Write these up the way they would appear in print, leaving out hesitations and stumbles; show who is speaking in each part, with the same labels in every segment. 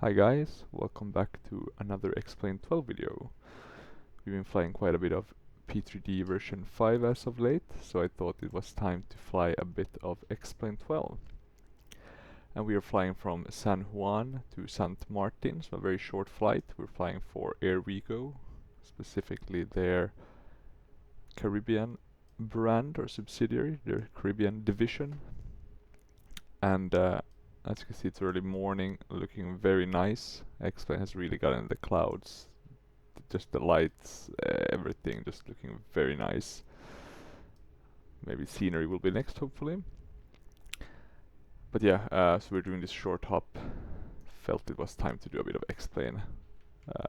Speaker 1: Hi guys, welcome back to another Explain 12 video. We've been flying quite a bit of P3D version 5 as of late, so I thought it was time to fly a bit of Explain 12. And we are flying from San Juan to St. Martin, so a very short flight. We're flying for Airwego, specifically their Caribbean brand or subsidiary, their Caribbean division. And as you can see, it's early morning, looking very nice. Explain has really gotten the clouds, just the lights, everything just looking very nice. Maybe scenery will be next, hopefully. But yeah, so we're doing this short hop. Felt it was time to do a bit of Explain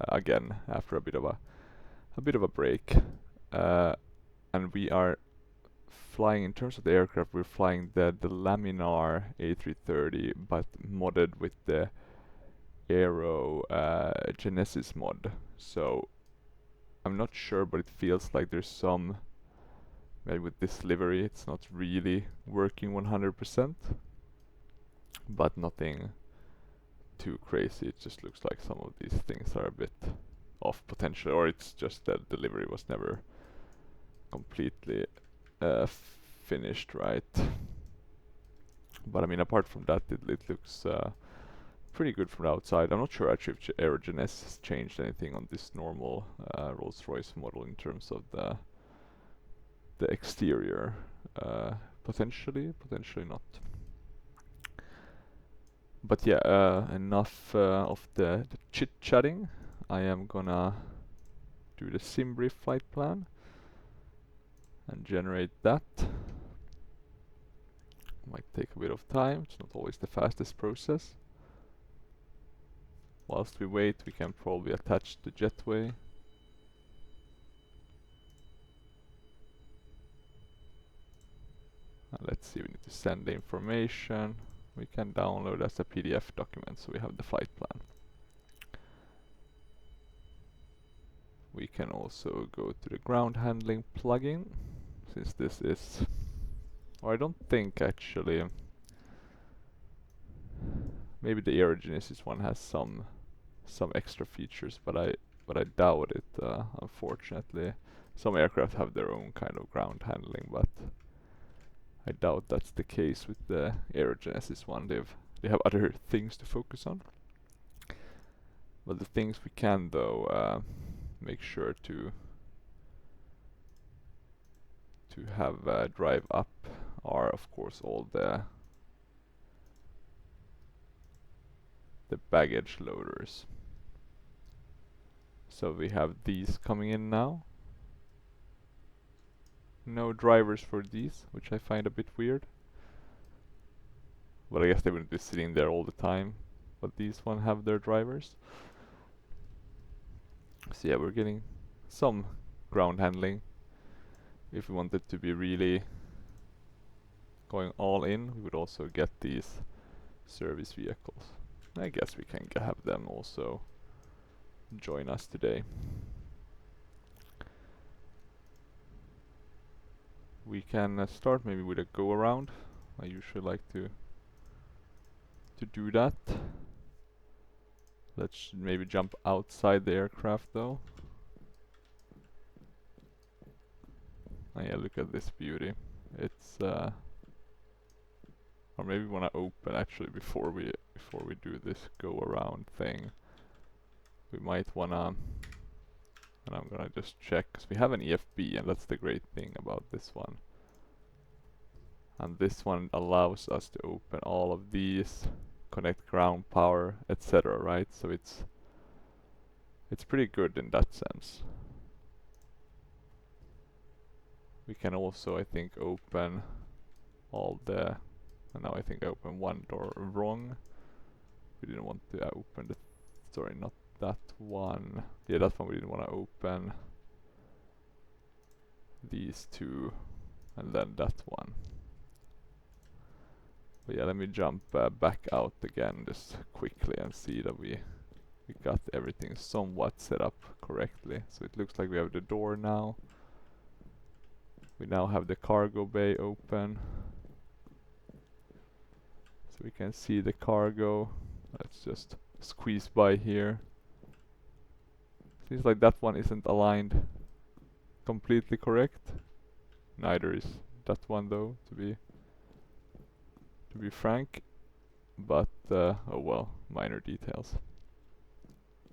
Speaker 1: again after a bit of a break. And we are flying, in terms of the aircraft, we're flying the Laminar A330, but modded with the Aerogenesis mod. So I'm not sure, but it feels like there's some, maybe with this livery it's not really working 100%, but nothing too crazy. It just looks like some of these things are a bit off potentially, or it's just that the delivery was never completely finished right. But I mean, apart from that, it looks pretty good from the outside. I'm not sure actually if Aerogenesis has changed anything on this normal Rolls-Royce model in terms of the exterior. Potentially not. But yeah, enough of the chit-chatting. I am gonna do the sim brief flight plan and generate that. Might take a bit of time, it's not always the fastest process. Whilst we wait, we can probably attach the jetway. And let's see, we need to send the information. We can download as a PDF document, so we have the flight plan. We can also go to the ground handling plugin, since this is, or I don't think actually, maybe the Aerogenesis one has some extra features, but I doubt it, unfortunately. Some aircraft have their own kind of ground handling, but I doubt that's the case with the Aerogenesis one. They have other things to focus on. But the things we can though make sure to have drive up are of course all the baggage loaders. So we have these coming in now. No drivers for these, which I find a bit weird. But I guess they wouldn't be sitting there all the time. But these one have their drivers. So yeah, we're getting some ground handling. If we wanted to be really going all in, we would also get these service vehicles. I guess we can have them also join us today. We can start maybe with a go around. I usually like to do that. Let's maybe jump outside the aircraft though. Oh yeah, look at this beauty. It's or maybe we wanna open actually before we do this go around thing. We might wanna, and I'm gonna just check, because we have an EFB, and that's the great thing about this one. And this one allows us to open all of these, connect ground power, etc. right? So it's pretty good in that sense. We can also, I think, open all the, and now I think I opened one door wrong. We didn't want to open the, sorry, not that one. Yeah, that one we didn't want to open. These two, and then that one. But yeah, let me jump back out again just quickly and see that we got everything somewhat set up correctly. So it looks like we have the door now. We now have the cargo bay open. So we can see the cargo. Let's just squeeze by here. Seems like that one isn't aligned completely correct. Neither is that one though, to be frank. But oh well, minor details.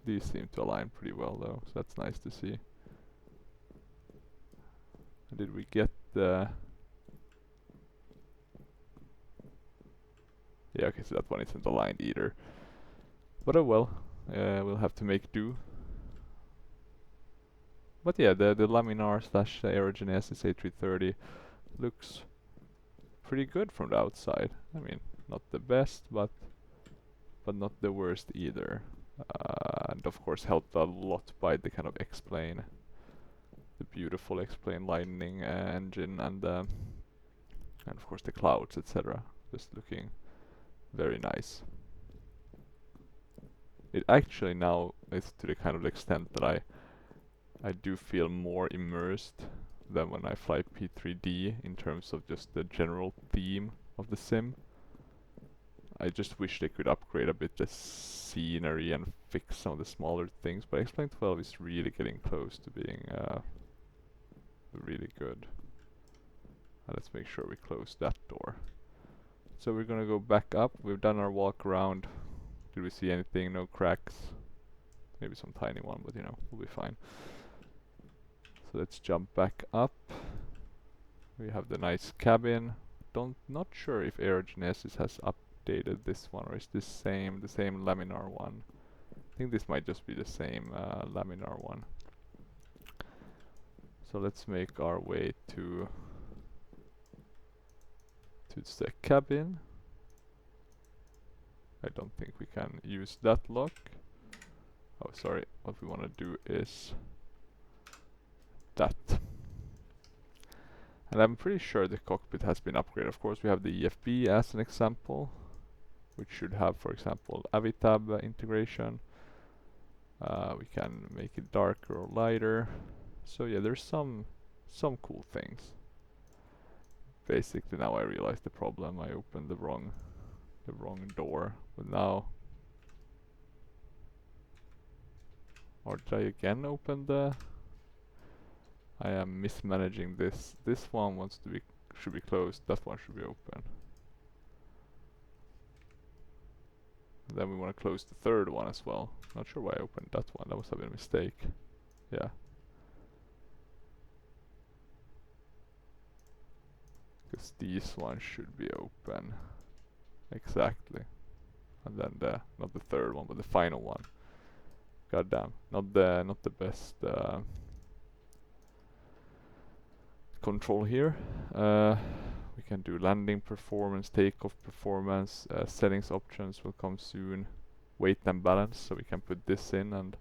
Speaker 1: These seem to align pretty well though, so that's nice to see. Did we get the... Yeah, okay, so that one isn't aligned either. But oh well, we'll have to make do. But yeah, the laminar slash Aerogenesis A330 looks pretty good from the outside. I mean, not the best, but not the worst either. And of course helped a lot by the kind of X-plane, the beautiful X-plane lightning engine, and of course the clouds, etc. Just looking very nice. It actually now is to the kind of extent that I do feel more immersed than when I fly P3D in terms of just the general theme of the sim. I just wish they could upgrade a bit the scenery and fix some of the smaller things, but X-Plane 12 is really getting close to being really good. Let's make sure we close that door. So we're gonna go back up. We've done our walk around. Did we see anything? No cracks. Maybe some tiny one, but you know, we'll be fine. So let's jump back up. We have the nice cabin. Not sure if Aerogenesis has updated this one, or is this the same laminar one. I think this might just be the same laminar one. So let's make our way to the cabin. I don't think we can use that lock. Oh, sorry. What we want to do is that. And I'm pretty sure the cockpit has been upgraded. Of course, we have the EFB as an example, which should have, for example, Avitab integration. We can make it darker or lighter. So yeah, there's some cool things. Basically, now I realize the problem. I opened the wrong door, but now... Or did I again open the... I am mismanaging this. This one should be closed, that one should be open. And then we want to close the third one as well. Not sure why I opened that one, that must have been a mistake. Yeah. Because these ones should be open. Exactly. And then not the third one, but the final one. God damn, not the best control here. We can do landing performance, takeoff performance, settings options will come soon. Weight and balance, so we can put this in and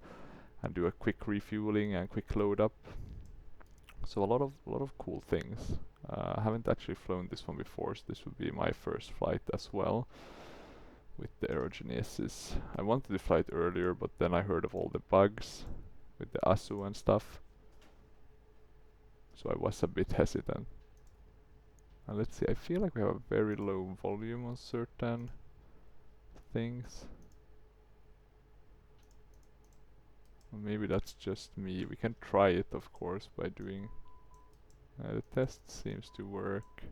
Speaker 1: do a quick refueling and quick load up. So a lot of cool things. I haven't actually flown this one before, so this would be my first flight as well with the Aerogenesis. I wanted to fly it earlier, but then I heard of all the bugs with the ASU and stuff, so I was a bit hesitant. And let's see, I feel like we have a very low volume on certain things. Or maybe that's just me. We can try it, of course, by doing... the test seems to work.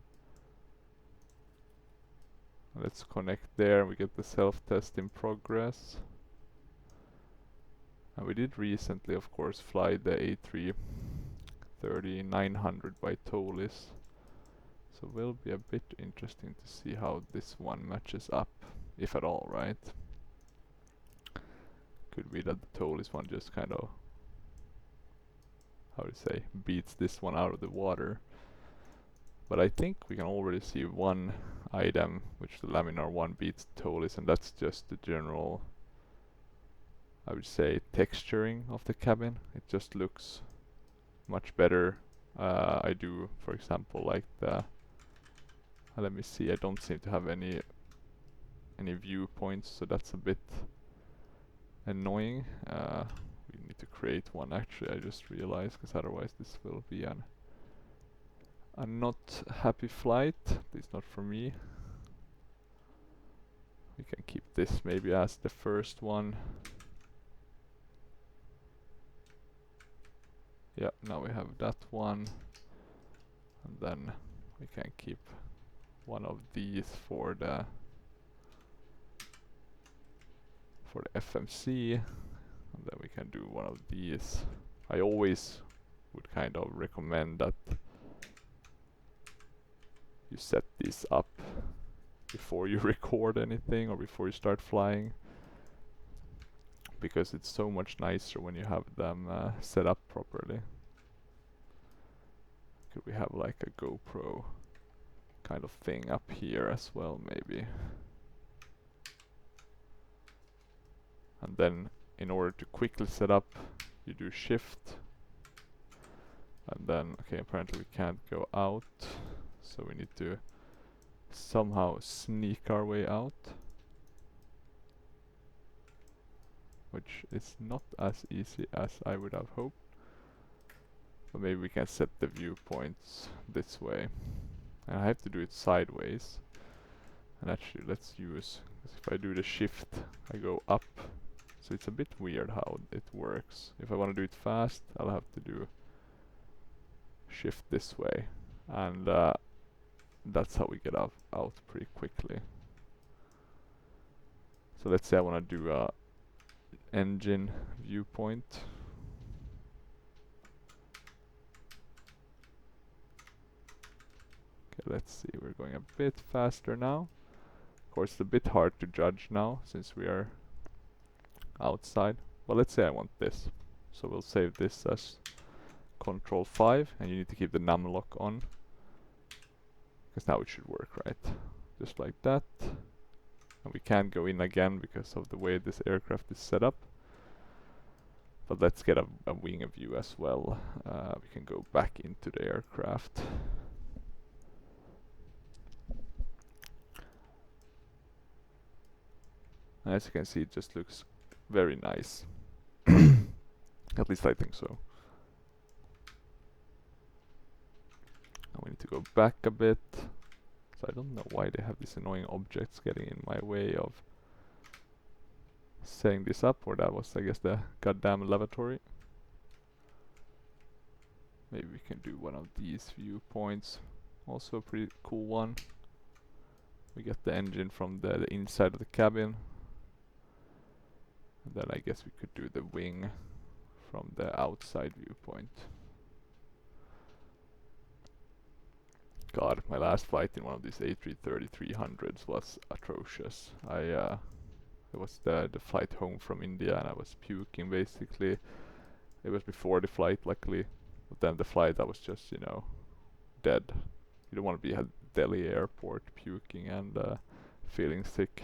Speaker 1: Let's connect there, we get the self-test in progress. And we did recently, of course, fly the A330-300 by Tolis. So will be a bit interesting to see how this one matches up, if at all, right? Could be that the Tolis one just kind of, how to say, beats this one out of the water. But I think we can already see one item which the laminar one beats Tolis, and that's just the general, I would say, texturing of the cabin. It just looks much better. I do, for example, like the... let me see, I don't seem to have any viewpoints, so that's a bit annoying. We need to create one actually, I just realized, because otherwise this will be a not happy flight, at least not for me. We can keep this maybe as the first one. Yeah, now we have that one. And then we can keep one of these for the FMC. And then we can do one of these. I always would kind of recommend that you set these up before you record anything or before you start flying, because it's so much nicer when you have them set up properly. Could we have like a GoPro kind of thing up here as well, maybe? And then in order to quickly set up, you do shift. And then, okay, apparently we can't go out, so we need to somehow sneak our way out, which is not as easy as I would have hoped. But maybe we can set the viewpoints this way. And I have to do it sideways. And actually let's use, if I do the shift, I go up. So it's a bit weird how it works. If I want to do it fast, I'll have to do shift this way. And that's how we get out pretty quickly. So let's say I want to do a engine viewpoint. Okay, let's see, we're going a bit faster now. Of course, it's a bit hard to judge now since we are outside. Well, let's say I want this. So we'll save this as Control 5, and you need to keep the num lock on, because now it should work, right? Just like that. And we can't go in again because of the way this aircraft is set up. But let's get a wing view as well. We can go back into the aircraft. And as you can see, it just looks very nice. At least I think so. And we need to go back a bit. So I don't know why they have these annoying objects getting in my way of setting this up, or that was, I guess, the goddamn lavatory. Maybe we can do one of these viewpoints. Also a pretty cool one. We get the engine from the inside of the cabin. And then I guess we could do the wing from the outside viewpoint. God, my last flight in one of these A330-300s was atrocious. It was the flight home from India, and I was puking basically. It was before the flight, luckily, but then the flight I was just, you know, dead. You don't want to be at Delhi airport puking and feeling sick.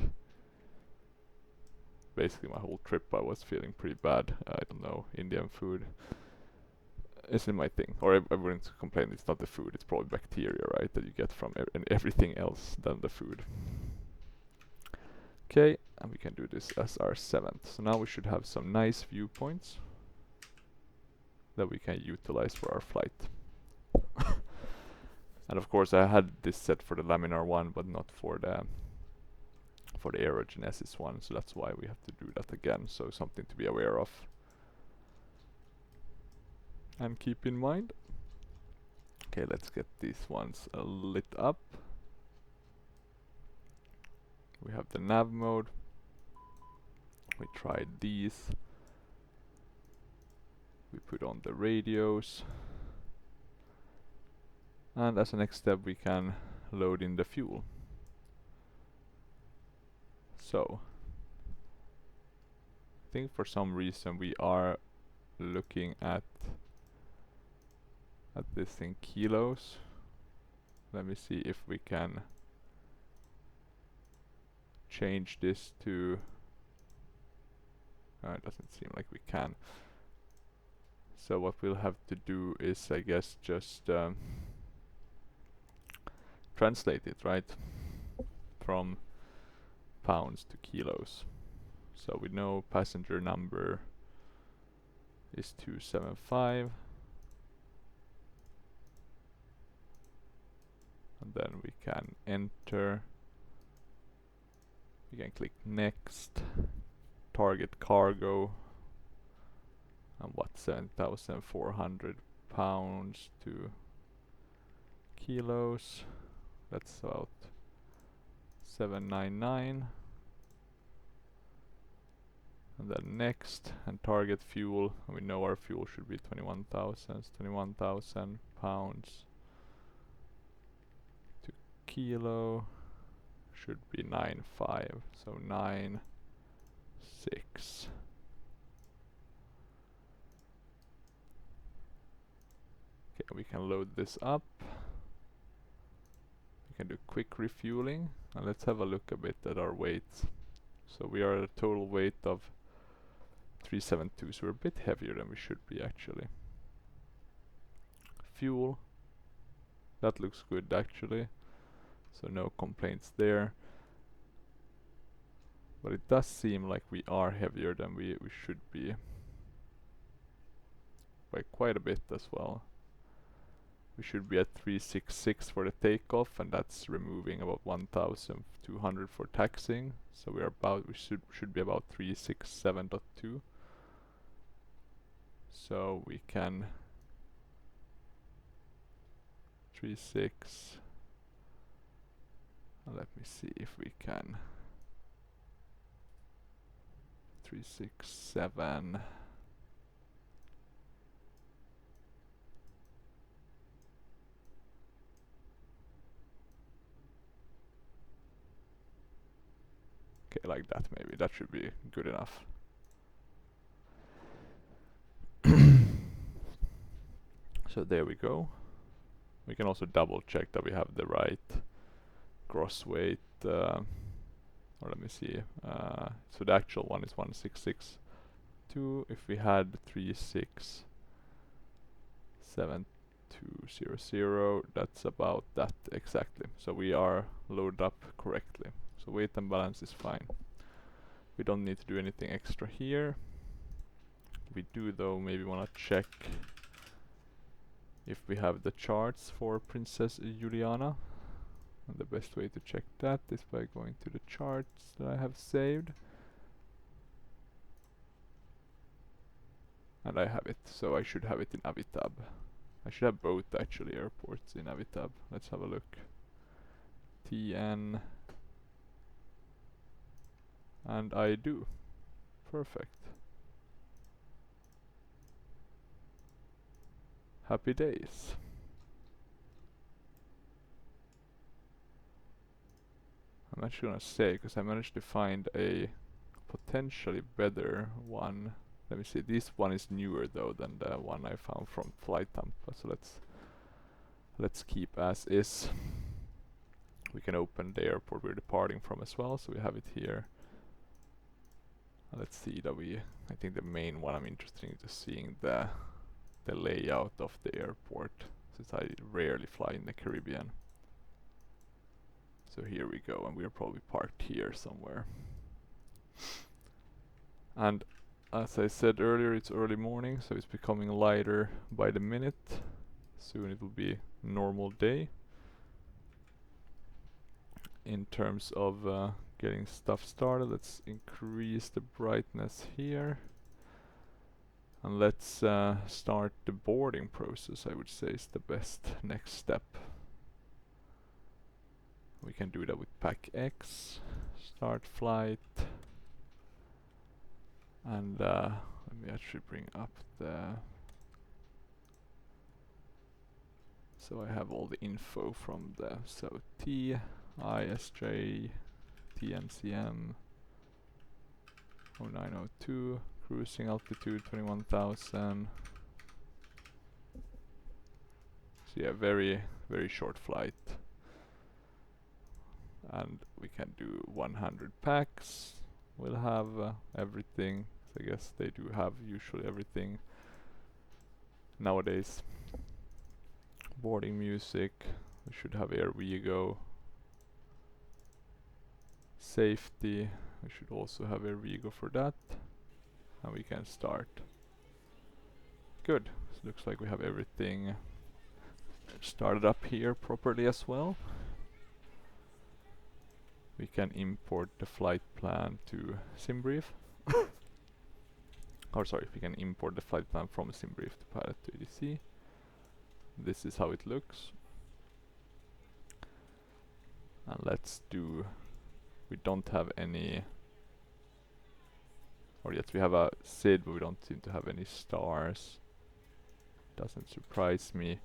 Speaker 1: Basically my whole trip I was feeling pretty bad. I don't know, Indian food isn't my thing. Or I wouldn't complain, it's not the food, it's probably bacteria, right, that you get from everything else than the food. Okay, and we can do this as our 7th. So now we should have some nice viewpoints that we can utilize for our flight. And of course I had this set for the laminar one, but not for the Aerogenesis one, so that's why we have to do that again. So something to be aware of and keep in mind. Okay, let's get these ones lit up. We have the nav mode. We tried these. We put on the radios. And as a next step we can load in the fuel. So I think for some reason we are looking at this in kilos. Let me see if we can change this to it doesn't seem like we can. So what we'll have to do is, I guess, just translate it, right, from pounds to kilos. So we know passenger number is 275, and then we can enter We can click next, target cargo, and what, 7,400 pounds to kilos. That's about 799. And then next, and target fuel, and we know our fuel should be 21,000 pounds to kilo, should be 9.5, so 9.6. Okay, we can load this up. We can do quick refueling, and let's have a look a bit at our weights. So we are at a total weight of 372, so we're a bit heavier than we should be actually. Fuel, that looks good actually, so no complaints there. But it does seem like we are heavier than we should be, by quite a bit as well. We should be at 366 for the takeoff, and that's removing about 1,200 for taxing. So we should be about 367.2. So we can 36. Let me see if we can 367. Okay, like that maybe. That should be good enough. So there we go. We can also double check that we have the right gross weight. Or let me see. So the actual one is 166.2. If we had 367.200, that's about that exactly. So we are loaded up correctly. So weight and balance is fine. We don't need to do anything extra here. We do though maybe want to check if we have the charts for Princess Juliana. And the best way to check that is by going to the charts that I have saved. And I have it, so I should have it in Avitab. I should have both actually airports in Avitab. Let's have a look. TN. And I do. Perfect. Happy days. I'm actually gonna say, because I managed to find a potentially better one. Let me see, this one is newer though than the one I found from Flight Tampa, so let's keep as is. We can open the airport we're departing from as well, so we have it here. Let's see that I think the main one I'm interested in is seeing the layout of the airport, since I rarely fly in the Caribbean. So here we go, and we're probably parked here somewhere. And as I said earlier, it's early morning, so it's becoming lighter by the minute. Soon it will be normal day. In terms of getting stuff started, let's increase the brightness here. And let's start the boarding process, I would say is the best next step. We can do that with pack X, start flight. And let me actually bring up so I have all the info from so TJSJ, TNCM 0902, cruising altitude 21,000. So yeah, very short flight. And we can do 100 packs. We'll have everything. So I guess they do have usually everything nowadays. Boarding music. We should have Airwego. Safety. We should also have Airwego for that. And we can start. Good. So looks like we have everything started up here properly as well. we can import the flight plan to SimBrief. Or sorry, we can import the flight plan from SimBrief to Pilot to ADC. This is how it looks. And let's do, we don't have any, or yes, we have a SID, but we don't seem to have any stars. Doesn't surprise me.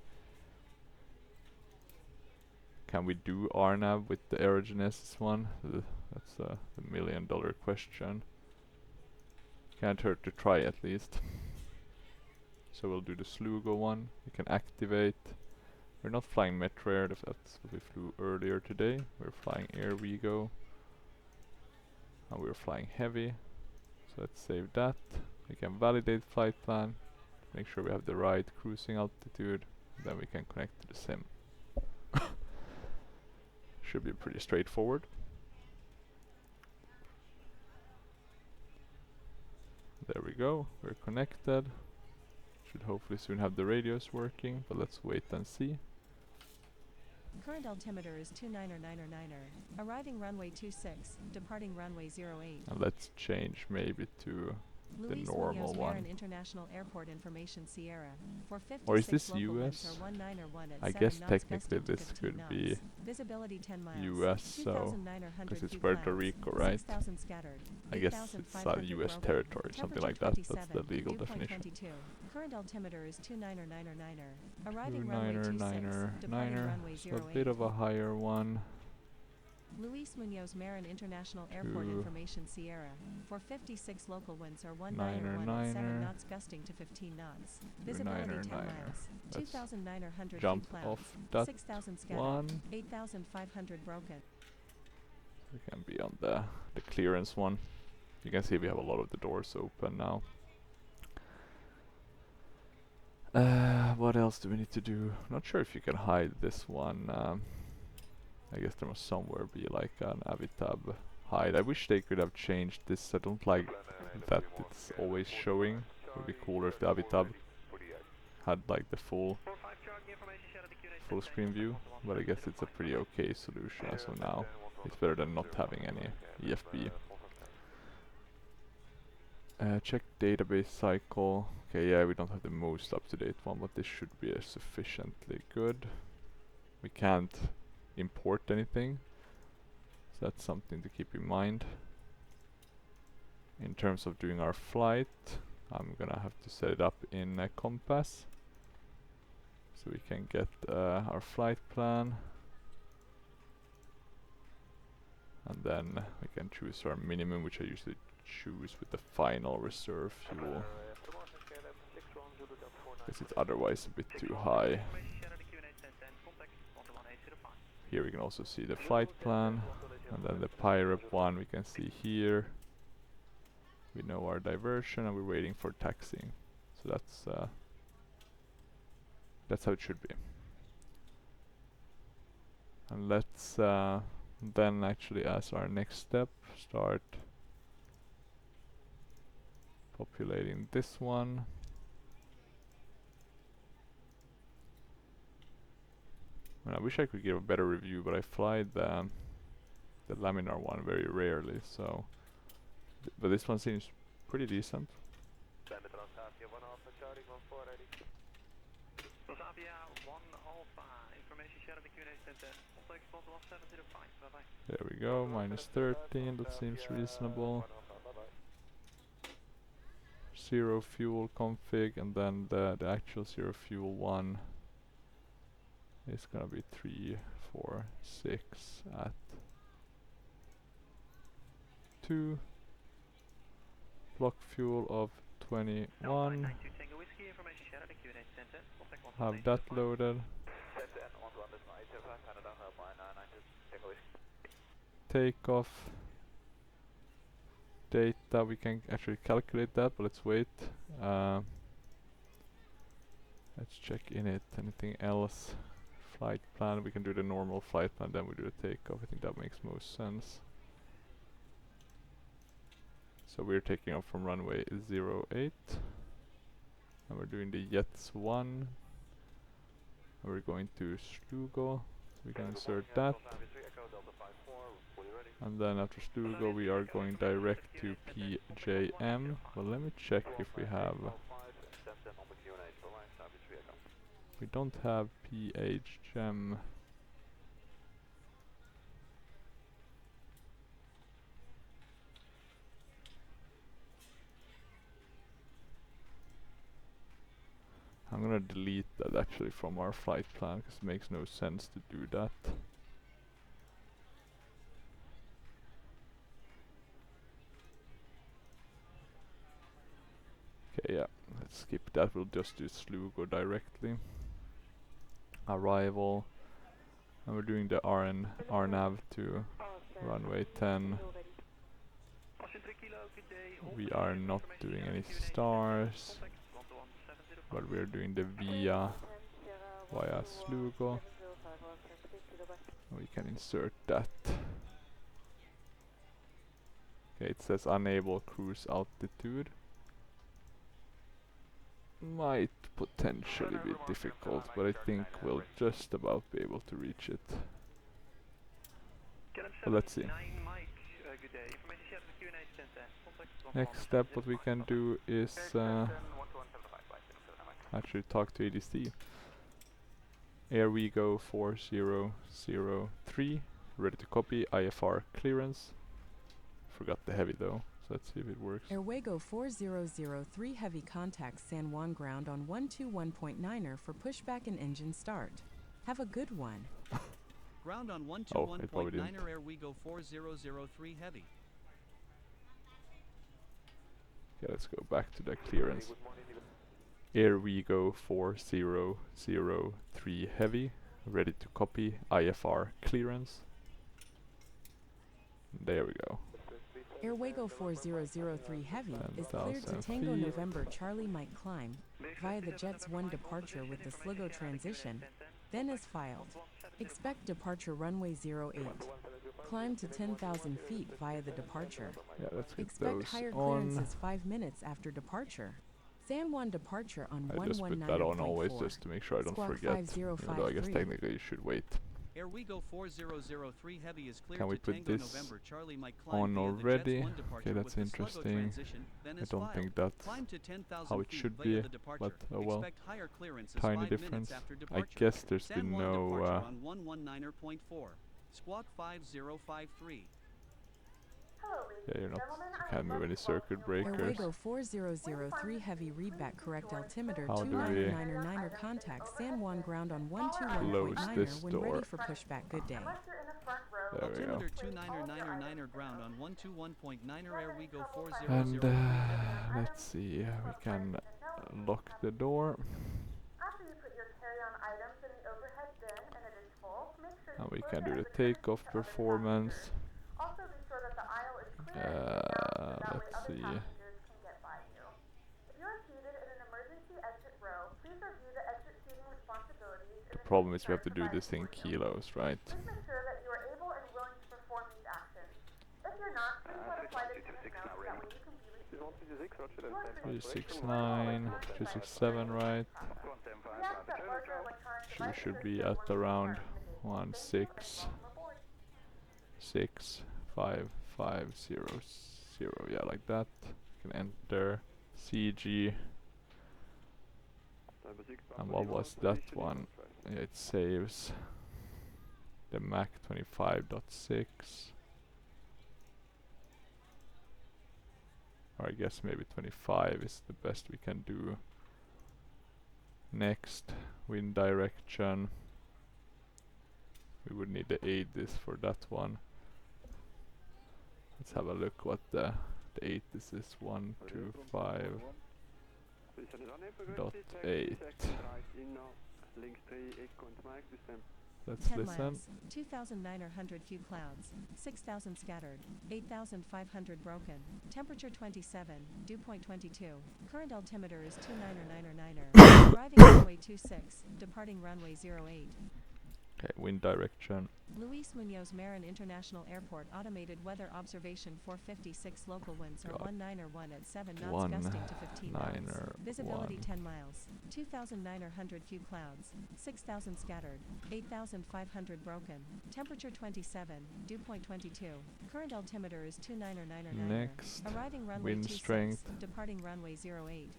Speaker 1: Can we do RNAV with the Aerogenesis one? That's the $1,000,000 question. Can't hurt to try at least. So we'll do the Slugo one. We can activate. We're not flying Metro Air, that's what we flew earlier today. We're flying Airwego. And we're flying heavy. So let's save that. We can validate flight plan. Make sure we have the right cruising altitude. Then we can connect to the sim. Should be pretty straightforward. There we go, we're connected. Should hopefully soon have the radios working, but let's wait and see.
Speaker 2: Current altimeter is 299er. Arriving runway 26, departing runway 08.
Speaker 1: And let's change maybe to the normal one.
Speaker 2: International Airport Information Sierra. For
Speaker 1: Or is this US? I guess technically this could be
Speaker 2: Visibility 10 miles.
Speaker 1: US, so because it's Puerto Rico, right? I guess it's US territory, something like that. That's the legal definition.
Speaker 2: Current altimeter is 299er.
Speaker 1: 299er, so a bit of a higher one.
Speaker 2: Luis Munoz Marin International Airport Information Sierra. For 56 local winds are 1917 knots gusting to 15 knots. Visibility 10 miles. 2,900
Speaker 1: jump
Speaker 2: feet
Speaker 1: off
Speaker 2: clouds.
Speaker 1: that
Speaker 2: 6,000 scattered.
Speaker 1: one.
Speaker 2: 8,500 broken.
Speaker 1: We can be on the clearance one. You can see we have a lot of the doors open now. What else do we need to do? Not sure if you can hide this one. I guess there must somewhere be like an Avitab hide. I wish they could have changed this. I don't like that it's always showing. It would be cooler if the Avitab had like the full screen view, but I guess it's a pretty okay solution as of now. It's better than not having any EFB. Check database cycle. Okay, yeah, we don't have the most up-to-date one, but this should be sufficiently good. We can't import anything, so that's something to keep in mind. In terms of doing our flight, I'm gonna have to set it up in Compass, so we can get our flight plan, and then we can choose our minimum, which I usually choose with the final reserve fuel, because it's otherwise a bit too high. Here we can also see the flight plan, and then the Pirate one we can see here. We know our diversion and we're waiting for taxiing. So that's how it should be. And let's then actually, as our next step, start populating this one. And I wish I could give a better review, but I fly the laminar one very rarely, so but this one seems pretty decent. There we go, -13, that seems reasonable. 0 fuel config, and then the actual 0 fuel one is gonna be 3, 4, 6 at 2. Block fuel of 21. Have that loaded. Takeoff. Data, we can actually calculate that, but let's wait. Let's check in it. Anything else? Flight plan, we can do the normal flight plan, then we do the takeoff. I think that makes most sense. So we're taking off from runway 08, and we're doing the Jets 1, and we're going to Slugo, so we can insert that. And then after Slugo we are going direct to PJM. Well, let me check if we have... We don't have PHGEM. I'm gonna delete that actually from our flight plan because it makes no sense to do that. Okay, yeah, let's skip that. We'll just do Slugo directly. Arrival. And we're doing the RNAV to runway 10. We are not doing any stars, but we're doing the via Slugo. We can insert that. Okay, it says unable cruise altitude. Might potentially be difficult, but I think we'll just about be able to reach it. Well, let's see. Next step, what we can do is actually talk to ADC. Airwego 4003, ready to copy, IFR clearance. Forgot the heavy though, so let's see if it works.
Speaker 3: Airwego 4003 heavy contact San Juan ground on 121.9er for pushback and engine start. Have a good one.
Speaker 4: Ground on 121.9er Airwego 4003 heavy.
Speaker 1: Okay, let's go back to the clearance. Airwego 4003 heavy, ready to copy, IFR clearance. There we go.
Speaker 3: Airwego 4003 heavy is cleared to Tango November Charlie Mike climb via the Jets 1 departure with the Sligo transition, then as filed. Expect departure runway 08. Climb to 10,000 feet via the departure.
Speaker 1: Yeah, let's get
Speaker 3: Expect
Speaker 1: those
Speaker 3: higher
Speaker 1: on.
Speaker 3: clearances 5 minutes after departure. San Juan departure on
Speaker 1: I just put that on always just to make sure I don't
Speaker 3: Squawk
Speaker 1: forget. Even though I guess
Speaker 3: 5053.
Speaker 1: technically you should wait.
Speaker 4: Airwego 4003 heavy is cleared
Speaker 1: Can we
Speaker 4: to
Speaker 1: put
Speaker 4: Tango
Speaker 1: this
Speaker 4: November Charlie Mike climb
Speaker 1: on
Speaker 4: via the
Speaker 1: already?
Speaker 4: Jets 1 departure
Speaker 1: Okay, that's
Speaker 4: with the Sligo
Speaker 1: interesting.
Speaker 4: transition, then
Speaker 1: I
Speaker 4: as
Speaker 1: don't
Speaker 4: filed.
Speaker 1: think that's
Speaker 4: Climb to 10,000
Speaker 1: how it
Speaker 4: feet
Speaker 1: should
Speaker 4: via
Speaker 1: be,
Speaker 4: the departure.
Speaker 1: but oh well.
Speaker 4: Expect higher clearances
Speaker 1: Tiny
Speaker 4: 5
Speaker 1: difference.
Speaker 4: minutes after
Speaker 1: I
Speaker 4: departure.
Speaker 1: guess there's
Speaker 4: San
Speaker 1: been
Speaker 4: Juan
Speaker 1: no
Speaker 4: departure on 119.4. Squawk 5053.
Speaker 1: yeah, you can't move any circuit breakers.
Speaker 3: Airwego 4003 heavy readback correct altimeter
Speaker 1: How do
Speaker 3: 299er contact San Juan ground on
Speaker 1: close
Speaker 3: 121.9er
Speaker 1: this
Speaker 3: when
Speaker 1: door?
Speaker 3: ready for pushback. Good day.
Speaker 1: There we go.
Speaker 4: Altimeter 299er ground on 121.9er Airwego 4003
Speaker 1: And
Speaker 4: heavy.
Speaker 1: let's see, we can lock the door. And we can do the takeoff performance. Let's see. The problem is we have to do this in kilos, right? 369, 367, right? So we should be at around 1665500, yeah, like that. You can enter CG. And what was that one? Yeah, it saves the Mach 25.6. Or I guess maybe 25 is the best we can do. Next, wind direction. We would need to aid this for that one. Let's have a look what the 8 this is. 125.8. Let's
Speaker 2: 10
Speaker 1: listen.
Speaker 2: miles, 2,900 few clouds, 6,000 scattered, 8,500 broken, temperature 27, dew point 22, current altimeter is 299er, arriving runway 26, departing runway 08.
Speaker 1: Okay, wind direction.
Speaker 2: Luis Muñoz Marin International Airport automated weather observation 456 local winds are 191 at 7 knots gusting to 15 knots. Visibility 10 miles. 2,900 few clouds. 6,000 scattered. 8,500 broken. Temperature 27. Dew point 22. Current altimeter is 29999.
Speaker 1: Next,
Speaker 2: Arriving runway
Speaker 1: wind
Speaker 2: 26.
Speaker 1: strength.
Speaker 2: Departing runway 08.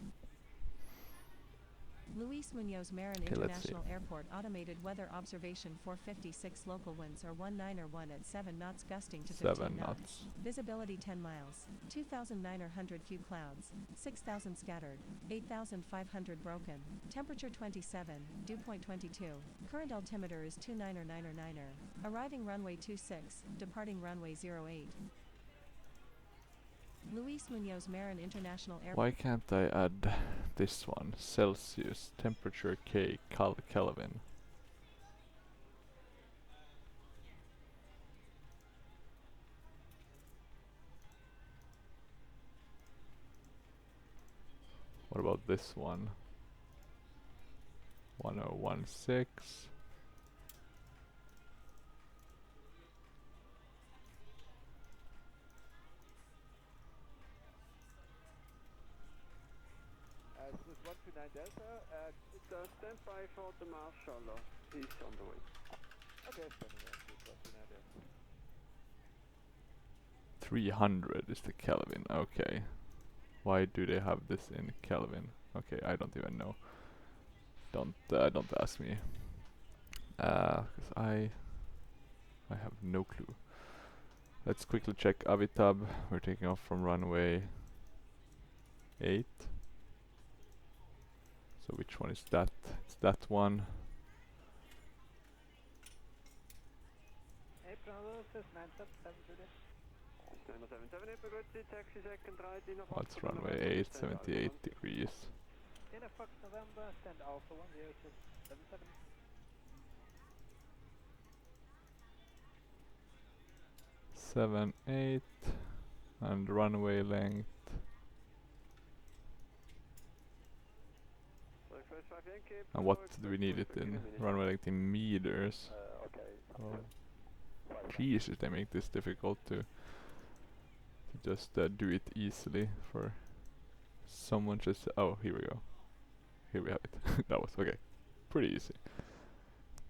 Speaker 2: Luis Muñoz Marin
Speaker 1: Okay,
Speaker 2: International Airport automated weather observation 456 local winds are 191 at 7 knots gusting to 15
Speaker 1: 7
Speaker 2: knots.
Speaker 1: knots.
Speaker 2: Visibility 10 miles. 2,900 few clouds. 6,000 scattered. 8,500 broken. Temperature 27. Dew point 22. Current altimeter is 29999. Arriving runway 26. Departing runway 08. Luis Muñoz Marin International Airport.
Speaker 1: Why can't I add this one? Celsius, temperature K, Kelvin. What about this one? 1016.
Speaker 5: This is 129 Delta. Stand by for the Marshall. He's on the way. Okay, standing by. 129 Delta.
Speaker 1: 300 is the Kelvin. Okay. Why do they have this in Kelvin? Okay, I don't even know. Don't ask me. 'Cause I have no clue. Let's quickly check Avitab. We're taking off from runway 8. So which one is that? It's that one. What's runway 8? 78 degrees. 78 and runway length. And what do we need it in? Runway length in meters. Oh. Jesus, they make this difficult to just do it easily for someone just. Oh, here we go. Here we have it. That was okay. Pretty easy.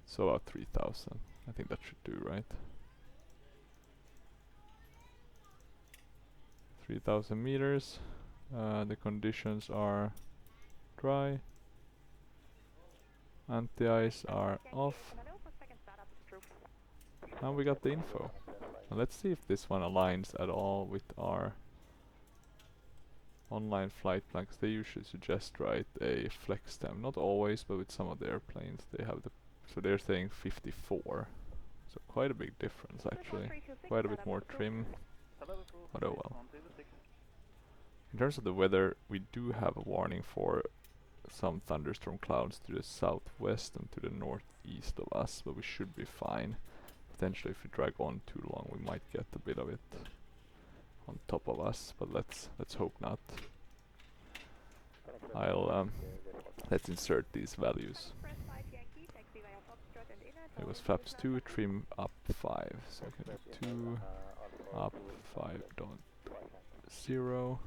Speaker 1: So about 3,000. I think that should do, right? 3,000 meters. The conditions are dry. Anti-ice are off. And we got the info. Now let's see if this one aligns at all with our online flight plan, 'cause they usually suggest a flex time. Not always, but with some of the airplanes they have the. So they're saying 54. So quite a big difference actually. Quite a bit more trim. But oh well. In terms of the weather, we do have a warning for some thunderstorm clouds to the southwest and to the northeast of us, but we should be fine. Potentially if we drag on too long we might get a bit of it on top of us, but let's hope not. Let's insert these values. It was flaps 2, trim up 5, so I can do 2 up 5.0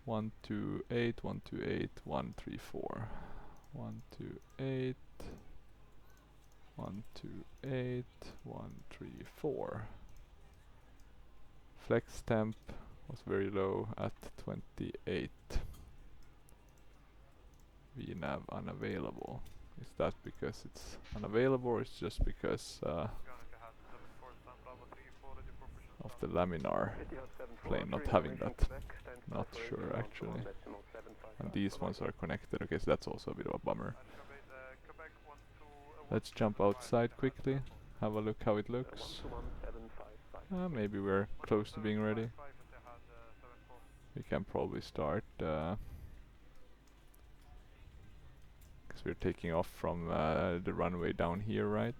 Speaker 1: 128 128 134 128 128 134. Flex temp was very low at 28. VNAV unavailable. Is that because it's unavailable, or it's just because of the laminar plane not having that? Not sure actually. And these ones are connected. Okay, so that's also a bit of a bummer. Let's jump outside quickly, have a look how it looks. Maybe we're close to being ready. We can probably start, because we're taking off from the runway down here, right?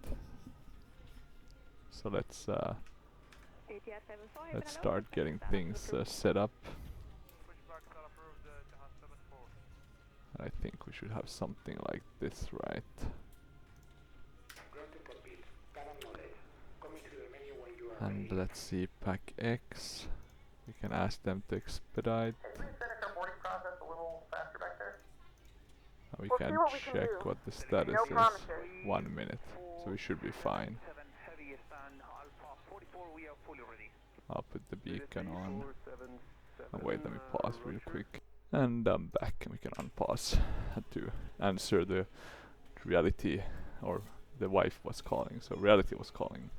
Speaker 1: So let's start getting things set up. I think we should have something like this, right? let's see, pack X. We can ask them to expedite. We can check what the status is. 1 minute, so we should be fine. I'll put the beacon on. Oh, wait, let me pause real quick. And I'm back, and we can unpause. Had to answer the reality, or the wife was calling, so reality was calling.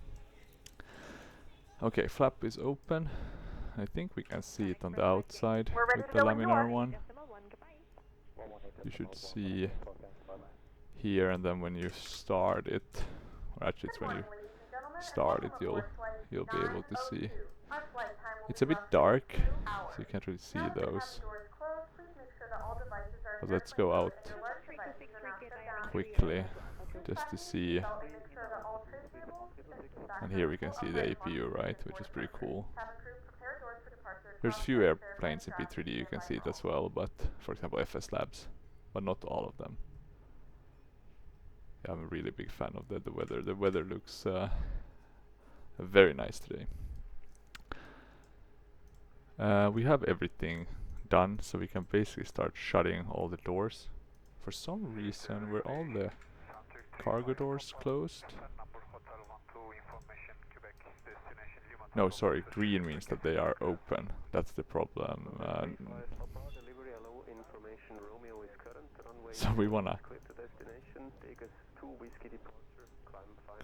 Speaker 1: Okay, flap is open. I think we can see it on the outside with the laminar one. You should see here, and then when you start it, or actually it's when you start it, you'll be able to see. It's a bit dark, so you can't really see those. But let's go out quickly just to see. And here we can see the APU, right, which is pretty cool. There's few airplanes in P3D, you can see it as well, but for example FS Labs, but not all of them. Yeah, I'm a really big fan of the weather. The weather looks very nice today. We have everything done, so we can basically start shutting all the doors. For some reason, were all the cargo doors closed? No, sorry, green means that they are open. That's the problem. So we wanna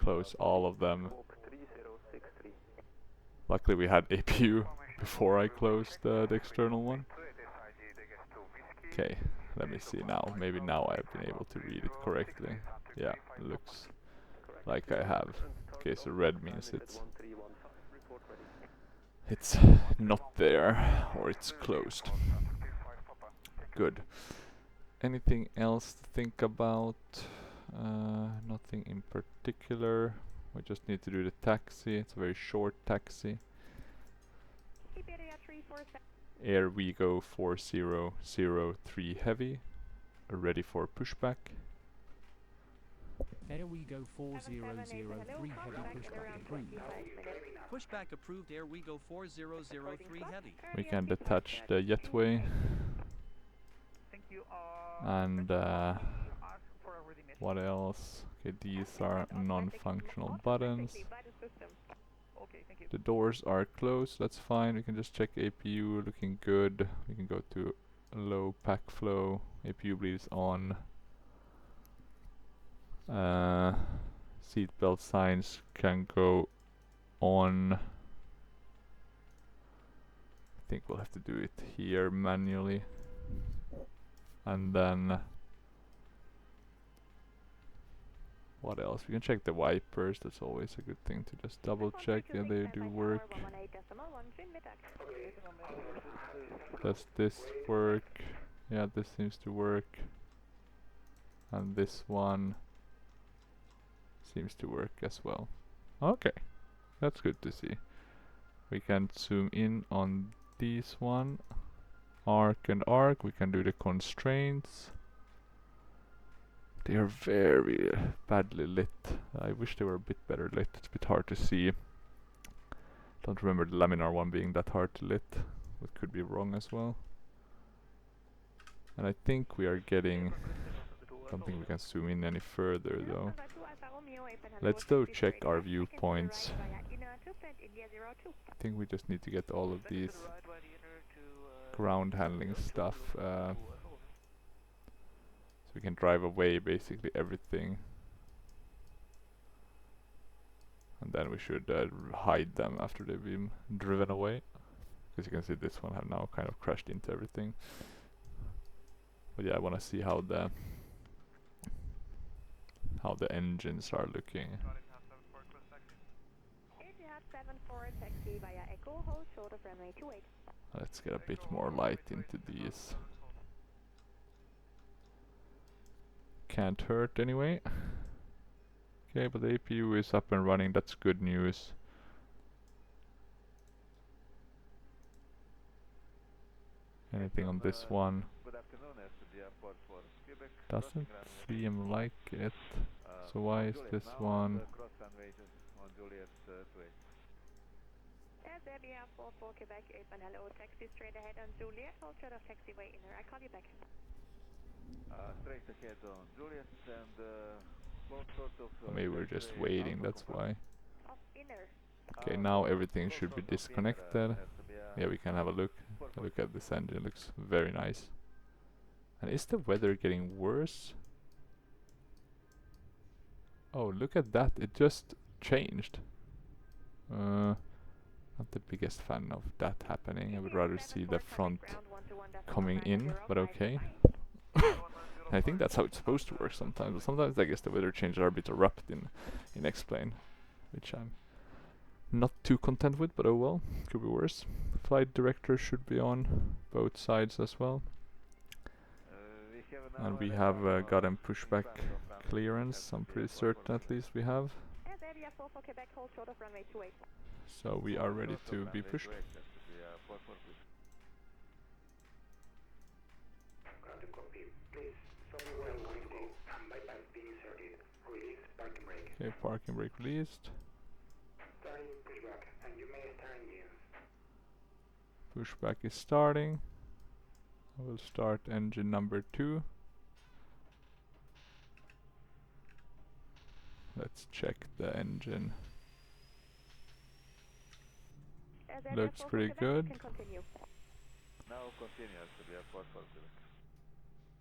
Speaker 1: close all of them. Luckily we had APU before I closed the external one. Okay, let me see now. Maybe now I've been able to read it correctly. Yeah, it looks like I have. Okay, so red means it's not there, or it's closed. Good. Anything else to think about? Nothing in particular. We just need to do the taxi. It's a very short taxi. Airwego 4003 heavy, ready for pushback.
Speaker 6: Airwego 4003 heavy pushback approved.
Speaker 4: Pushback approved Airwego 4003 heavy.
Speaker 1: We can detach the jetway. And what else? Okay, these are non-functional buttons. The doors are closed, that's fine. We can just check APU, looking good. We can go to low pack flow. APU bleed is on. Seatbelt signs can go on. I think we'll have to do it here manually. And then what else? We can check the wipers. That's always a good thing to just double check. Yeah, they do work. Does this work? Yeah, this seems to work. And this one seems to work as well. Okay, that's good to see. We can zoom in on these one. Arc and arc. We can do the constraints. They are very badly lit. I wish they were a bit better lit. It's a bit hard to see. Don't remember the laminar one being that hard to lit. It could be wrong as well. And I think we are getting... Don't think we can zoom in any further though. Let's go check our viewpoints. I think we just need to get all of these ground handling stuff. So we can drive away basically everything. And then we should hide them after they've been driven away. Because you can see this one have now kind of crashed into everything. But yeah, I want to see how the engines are looking. Let's get a bit more light into these. Can't hurt anyway. Okay, but the APU is up and running. That's good news. Anything on this one? Doesn't seem like it. So why is this one?
Speaker 7: Azalea 44 Quebec 8 hello, taxi straight ahead on Juliet, hold short of taxiway inner, I call you back.
Speaker 5: Straight ahead on Juliet and close short of
Speaker 1: Maybe we're just waiting, that's why.
Speaker 7: Off inner.
Speaker 1: Okay, now everything should be disconnected. Yeah, we can have a look. Look at this engine, it looks very nice. And is the weather getting worse? Oh, look at that, it just changed. Not the biggest fan of that happening. I would rather see the front coming in, but okay. I think that's how it's supposed to work sometimes, but sometimes I guess the weather changes are a bit abrupt in X-Plane, which I'm not too content with, but oh well, could be worse. Flight director should be on both sides as well. And we have gotten pushback clearance, I'm pretty certain at least we have. So we are ready to be pushed. Okay, parking brake released. Pushback is starting. I will start engine number 2. Let's check the engine. Looks pretty good.
Speaker 5: Now continues to be a 44 Quebec.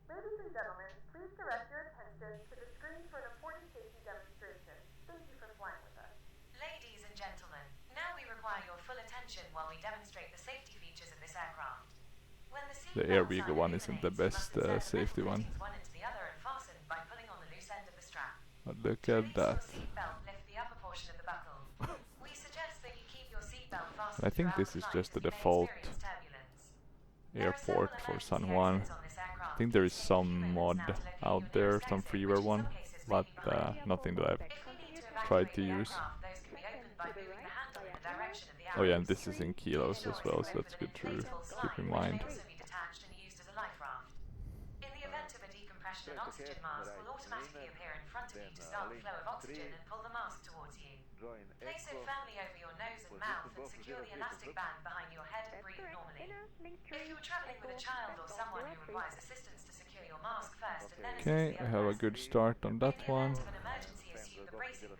Speaker 8: Ladies and gentlemen, please direct your attention to the screen for an important safety demonstration. Thank you for flying with us.
Speaker 9: Ladies and gentlemen, now we require your full attention while we demonstrate the safety features of this aircraft. When
Speaker 1: The Airwego one isn't the best safety one.
Speaker 9: One into the other and fasten by pulling on the loose end of the strap.
Speaker 1: But look at that.
Speaker 9: Lift the upper portion of the buckle. We suggest that you keep your seatbelt fastened.
Speaker 1: I think this is just the default airport for San Juan. I think there is some mod out there, some freeware one, but nothing that I've tried to use. Oh yeah, and this is in kilos as well, so that's good to keep in mind. An oxygen mask will automatically appear in front of you to start the flow of oxygen and pull the mask towards you. Place it firmly over your nose and mouth and secure the elastic band behind your head and breathe normally. If you are traveling with a child or someone who requires assistance to secure your mask first and then okay, I have a good start on that one.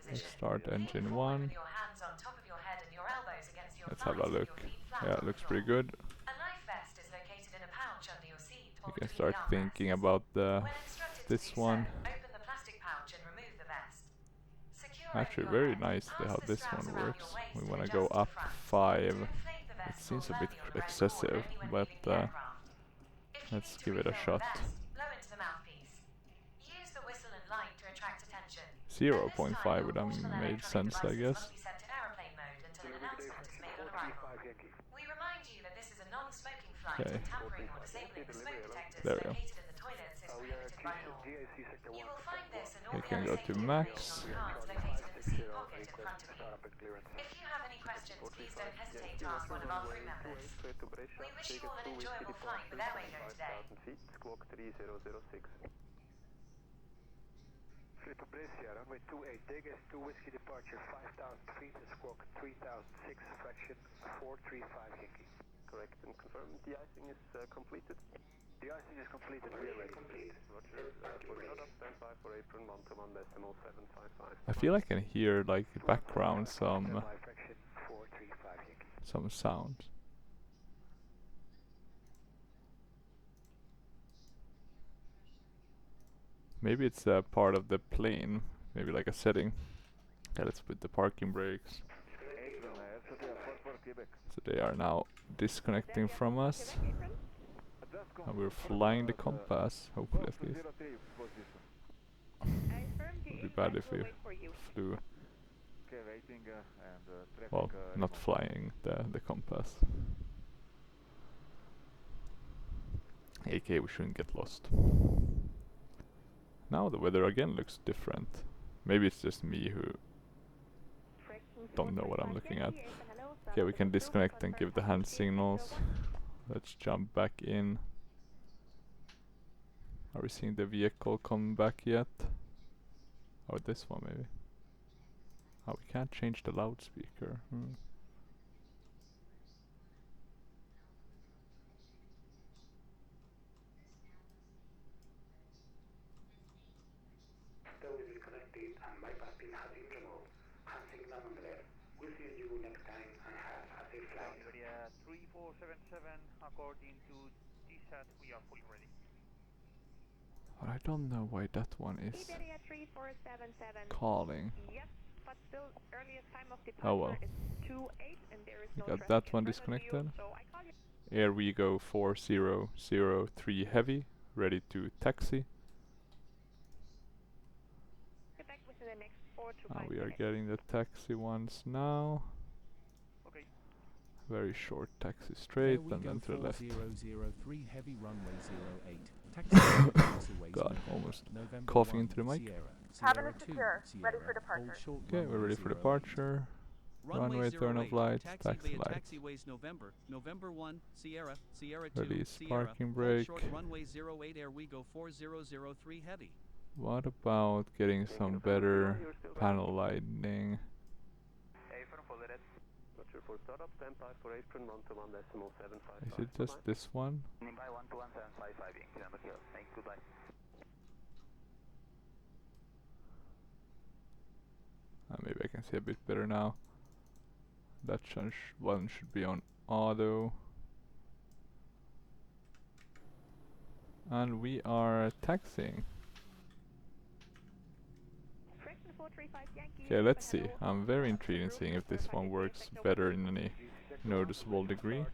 Speaker 1: Let's start engine 1. Let's have a look. Yeah, it looks pretty good. You can start thinking about this one. Actually, very nice how this one works. We want to go up 5. It seems a bit excessive, but let's give it a shot. 0.5 would have made sense, I guess. Okay. There we go. We can go to max.
Speaker 9: If you have any questions, please don't hesitate to ask one of our crew members. We wish you all an enjoyable flight with Airwego today.
Speaker 5: Squawk 3006. Fleet to Brescia, runway 28, TJSJ Whiskey departure 5000 feet, squawk 3006, fraction 435 Yankee. Correct and confirm. The icing is completed? The icing is completed, we are ready. Complete. Roger, standby for apron 1-1.755.
Speaker 1: I feel I can hear like background some sounds. Maybe it's a part of the plane, maybe like a setting. Yeah, let's put the parking brakes. So they are now disconnecting from us. And we're flying the compass, hopefully at least. It would be bad if we flew. Well, not flying the compass. AK, we shouldn't get lost. Now the weather again looks different. Maybe it's just me who don't know what I'm looking at. Okay, we can disconnect and give the hand signals. Let's jump back in. Are we seeing the vehicle come back yet? Or this one maybe? Oh, we can't change the loudspeaker.
Speaker 5: Iberia 3477, according to TSAT, we are fully ready.
Speaker 1: But I don't know why that one is
Speaker 7: Iberia 3477.
Speaker 1: calling.
Speaker 7: Yes, but still earliest time of
Speaker 1: Oh well.
Speaker 7: departure is 2:08 and there is
Speaker 1: We
Speaker 7: no
Speaker 1: got
Speaker 7: traffic
Speaker 1: that
Speaker 7: in
Speaker 1: one
Speaker 7: front of you,
Speaker 1: disconnected.
Speaker 7: so I call you
Speaker 1: Airwego 4003 heavy, ready to taxi.
Speaker 7: back within the next 4 to 5
Speaker 1: We are
Speaker 7: minutes.
Speaker 1: getting the taxi ones now.
Speaker 5: Okay.
Speaker 1: Very short taxi straight and
Speaker 6: Airwego
Speaker 1: then to the left.
Speaker 6: 4003 heavy runway 08. Taxi taxiways
Speaker 1: God,
Speaker 6: November,
Speaker 1: almost
Speaker 6: November
Speaker 1: coughing
Speaker 6: 1,
Speaker 1: into the mic.
Speaker 6: Sierra,
Speaker 8: Cabin
Speaker 6: Sierra
Speaker 8: is
Speaker 6: 2,
Speaker 8: secure. Ready for
Speaker 6: Sierra,
Speaker 8: departure.
Speaker 6: hold short
Speaker 1: Okay, we're
Speaker 6: runway
Speaker 1: ready for
Speaker 6: 08.
Speaker 1: departure. Runway turn off
Speaker 4: 08,
Speaker 1: lights,
Speaker 4: taxi
Speaker 1: taxi
Speaker 4: via
Speaker 1: lights.
Speaker 4: taxiways November, November 1, Sierra, Sierra 2,
Speaker 1: Release
Speaker 4: Sierra,
Speaker 1: parking
Speaker 4: hold
Speaker 1: brake.
Speaker 4: short runway 08, Airwego 4003 heavy.
Speaker 1: What about getting some better panel lighting?
Speaker 5: For startup, stand by for apron 121.755.
Speaker 1: Is it just this one?
Speaker 5: By 121.755, November Kilo. Thank you, goodbye.
Speaker 1: Maybe I can see a bit better now. That one should be on auto. And we are taxiing.
Speaker 7: Fraction 435 Yankee.
Speaker 1: Okay, let's see. I'm very intrigued in seeing if this one works better in any noticeable degree.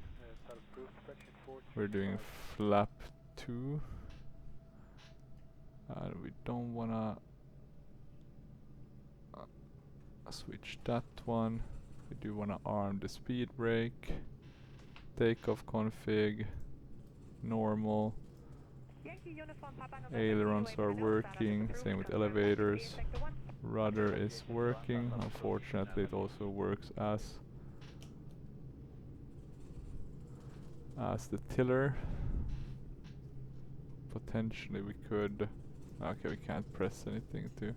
Speaker 1: We're doing flap 2. And we don't wanna switch that one. We do wanna arm the speed brake. Takeoff config. Normal. Ailerons are working, same with elevators. Rudder is working. Unfortunately, it also works as the tiller. Potentially we could... Okay, we can't press anything to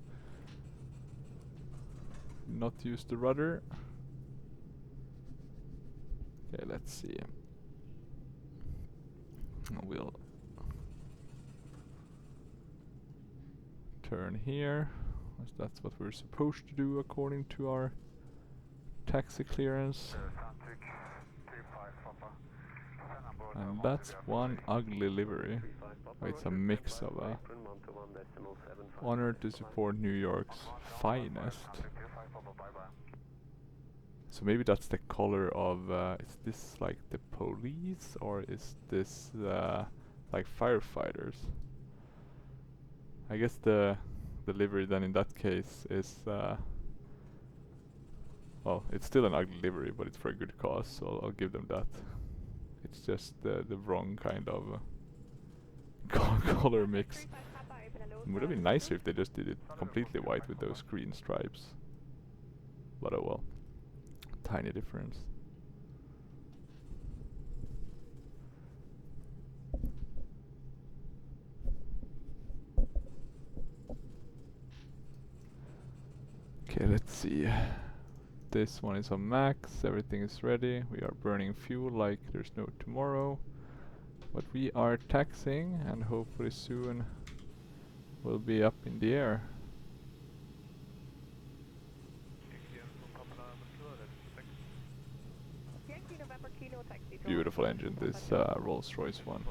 Speaker 1: not use the rudder. Okay, let's see. We'll turn here, as that's what we're supposed to do according to our taxi clearance. And that's one ugly livery. Oh, it's a mix of a honored to support New York's finest. So maybe that's the color of, is this like the police or is this like firefighters? I guess the livery then in that case is, well, it's still an ugly livery, but it's for a good cause, so I'll give them that. It's just the wrong kind of color mix. It would have been nicer if they just did it completely white with those green stripes. But oh well. Tiny difference. Okay, let's see. This one is on max, everything is ready. We are burning fuel like there's no tomorrow. But we are taxiing and hopefully soon we'll be up in the air. Beautiful engine, this Rolls-Royce one.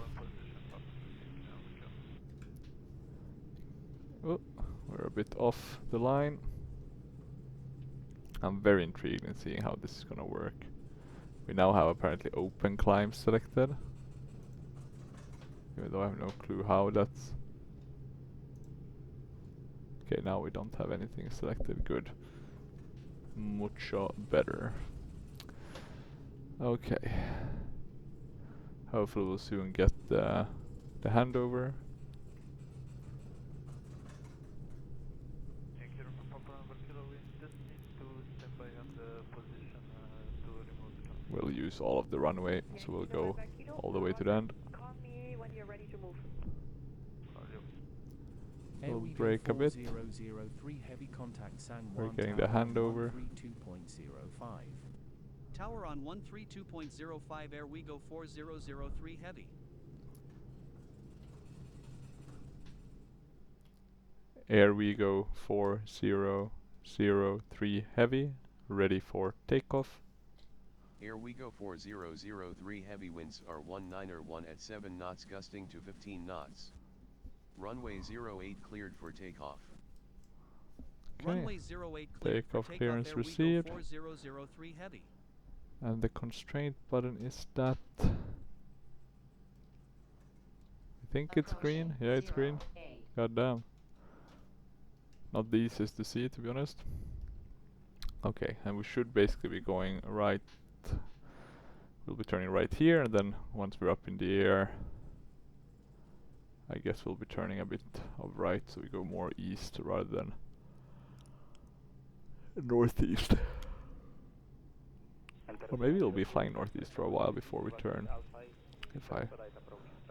Speaker 1: Oh, we're a bit off the line. I'm very intrigued in seeing how this is gonna work. We now have apparently open climb selected. Even though I have no clue how that's... Okay, now we don't have anything selected. Good. Mucho better. Okay. Hopefully we'll soon get the handover. We'll use all of the runway, so we'll go all the way to the end.
Speaker 7: Call me when you're ready to move.
Speaker 1: We'll brake a bit.
Speaker 6: 4003 heavy contact San
Speaker 1: We're
Speaker 6: Juan
Speaker 1: getting
Speaker 6: Tower
Speaker 1: the handover.
Speaker 6: 132.05.
Speaker 4: Tower on 132.05, Airwego 4003 heavy.
Speaker 1: Airwego 4003 heavy, ready for takeoff.
Speaker 10: Airwego 4003 heavy winds are 191 at 7 knots gusting to 15 knots. Runway 08 cleared for takeoff.
Speaker 4: Runway 08 cleared
Speaker 1: Takeoff
Speaker 4: for
Speaker 1: clearance
Speaker 4: takeoff.
Speaker 1: received.
Speaker 4: Airwego 4003 heavy.
Speaker 1: And the constraint button is that. I think it's green. Yeah, it's green. God damn. Not the easiest to see, to be honest. Okay, and we should basically be going right. We'll be turning right here, and then once we're up in the air, I guess we'll be turning a bit of right, so we go more east rather than northeast. Or maybe we'll be flying northeast for a while before we turn, if I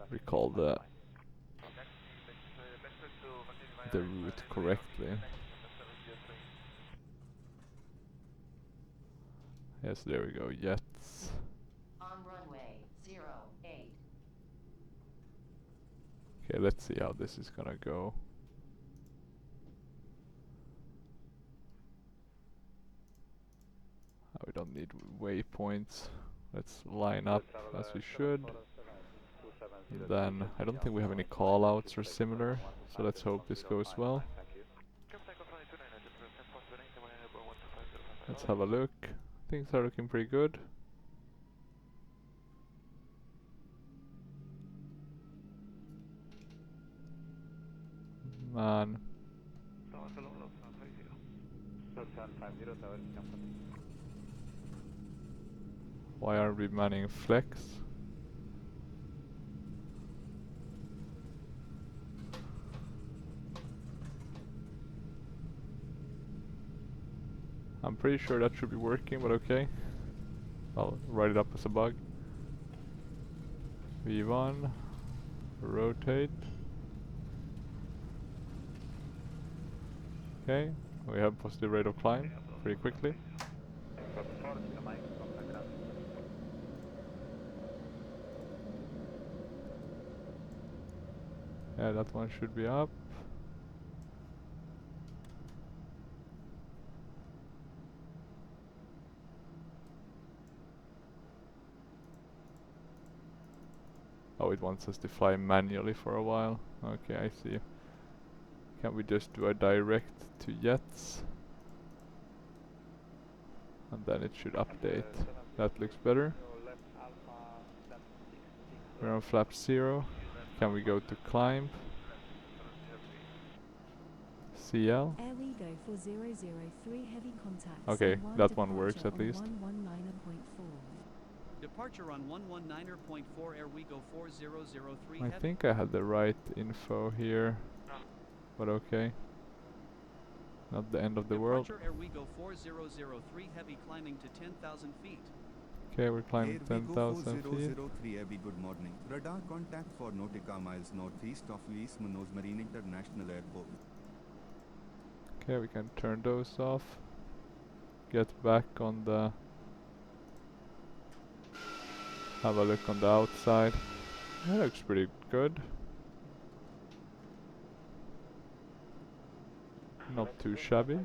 Speaker 1: recall the route correctly. Yes, there we go, jets.
Speaker 9: On runway 08.
Speaker 1: Okay, let's see how this is gonna go. We don't need waypoints. Let's line up as we should. And then I don't think we have any callouts or similar, so let's hope this goes well. Let's have a look. Things are looking pretty good. Man. Why aren't we manning flex? I'm pretty sure that should be working, but okay. I'll write it up as a bug. V1, rotate. Okay, we have positive rate of climb pretty quickly. Yeah, that one should be up. Oh, it wants us to fly manually for a while. Okay, I see. Can we just do a direct to jets? And then it should update. That looks better. We're on flap 0. Can we go to climb? CL?
Speaker 2: Airwego 4003 heavy contacts.
Speaker 1: Okay, that one works at least.
Speaker 2: 119.4.
Speaker 4: Departure on 119.4 Airwego 4003
Speaker 1: I
Speaker 4: heavy.
Speaker 1: think I had the right info here, but okay. Not the end of the world.
Speaker 4: Departure Airwego 4003 heavy climbing to 10,000 feet.
Speaker 1: Okay, we're climbing 10,000 feet.
Speaker 11: 4003 heavy, good morning. Radar contact for Nautica miles northeast of Luis Munoz Marine International Airport.
Speaker 1: Okay, we can turn those off. Get back on the... Have a look on the outside. That looks pretty good. Not too shabby.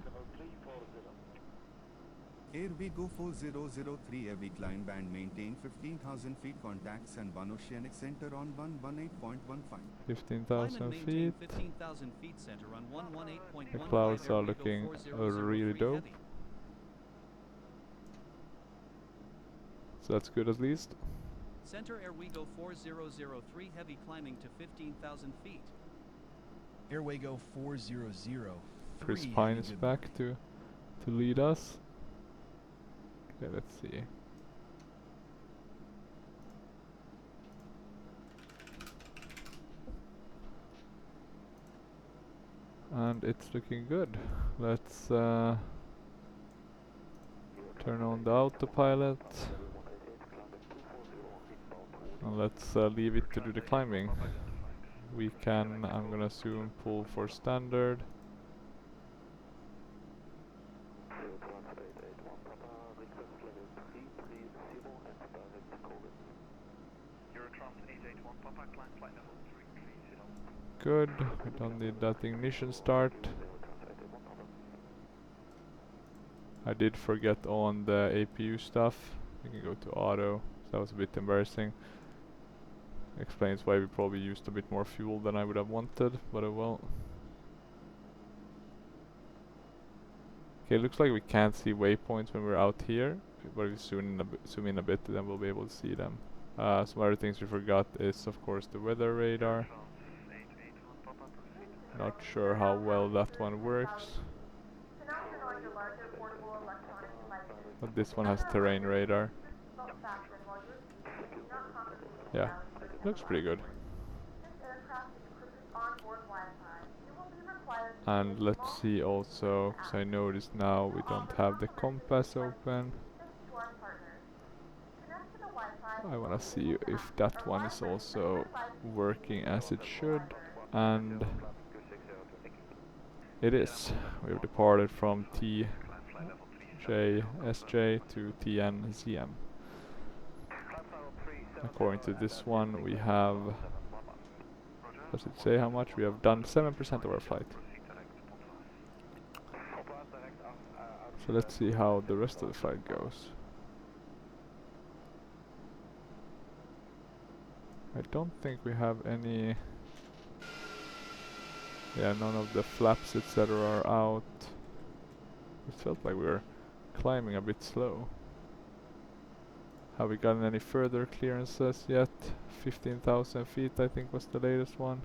Speaker 11: Airwego 4003 heavy climb band maintain 15,000 feet contacts and one oceanic center on 118.15.
Speaker 1: 15,000 feet.
Speaker 4: 15,000 feet center on 118.15.
Speaker 1: The clouds are
Speaker 4: Airwego
Speaker 1: looking
Speaker 4: 4003
Speaker 1: really dope.
Speaker 4: heavy.
Speaker 1: So that's good at least.
Speaker 4: Center Airwego 4003 heavy climbing to 15,000 feet.
Speaker 6: Airwego 4003.
Speaker 1: Chris Pine is back to lead us. Okay, let's see. And it's looking good. Let's turn on the autopilot. And let's leave it to do the climbing. We can, I'm gonna assume, pull for standard. Good, we don't need that ignition start. I did forget on the APU stuff We can go to auto. That was a bit embarrassing. Explains why we probably used a bit more fuel than I would have wanted, but oh well. Okay, looks like we can't see waypoints when we're out here, but if we zoom in a bit, then we'll be able to see them. Some other things we forgot is, of course, the weather radar. Not sure how well that one works. But this one has terrain radar. Yeah, looks pretty good. And let's see also, because I noticed now we don't have the compass open. I wanna see if that one is also working as it should, and it is. We've departed from TJSJ to TNCM. According to this one, we have, does it say how much? We have done 7% of our flight. So let's see how the rest of the flight goes. I don't think we have any. Yeah, none of the flaps etc. are out. It felt like we were climbing a bit slow. Have we gotten any further clearances yet? 15,000 feet I think was the latest one.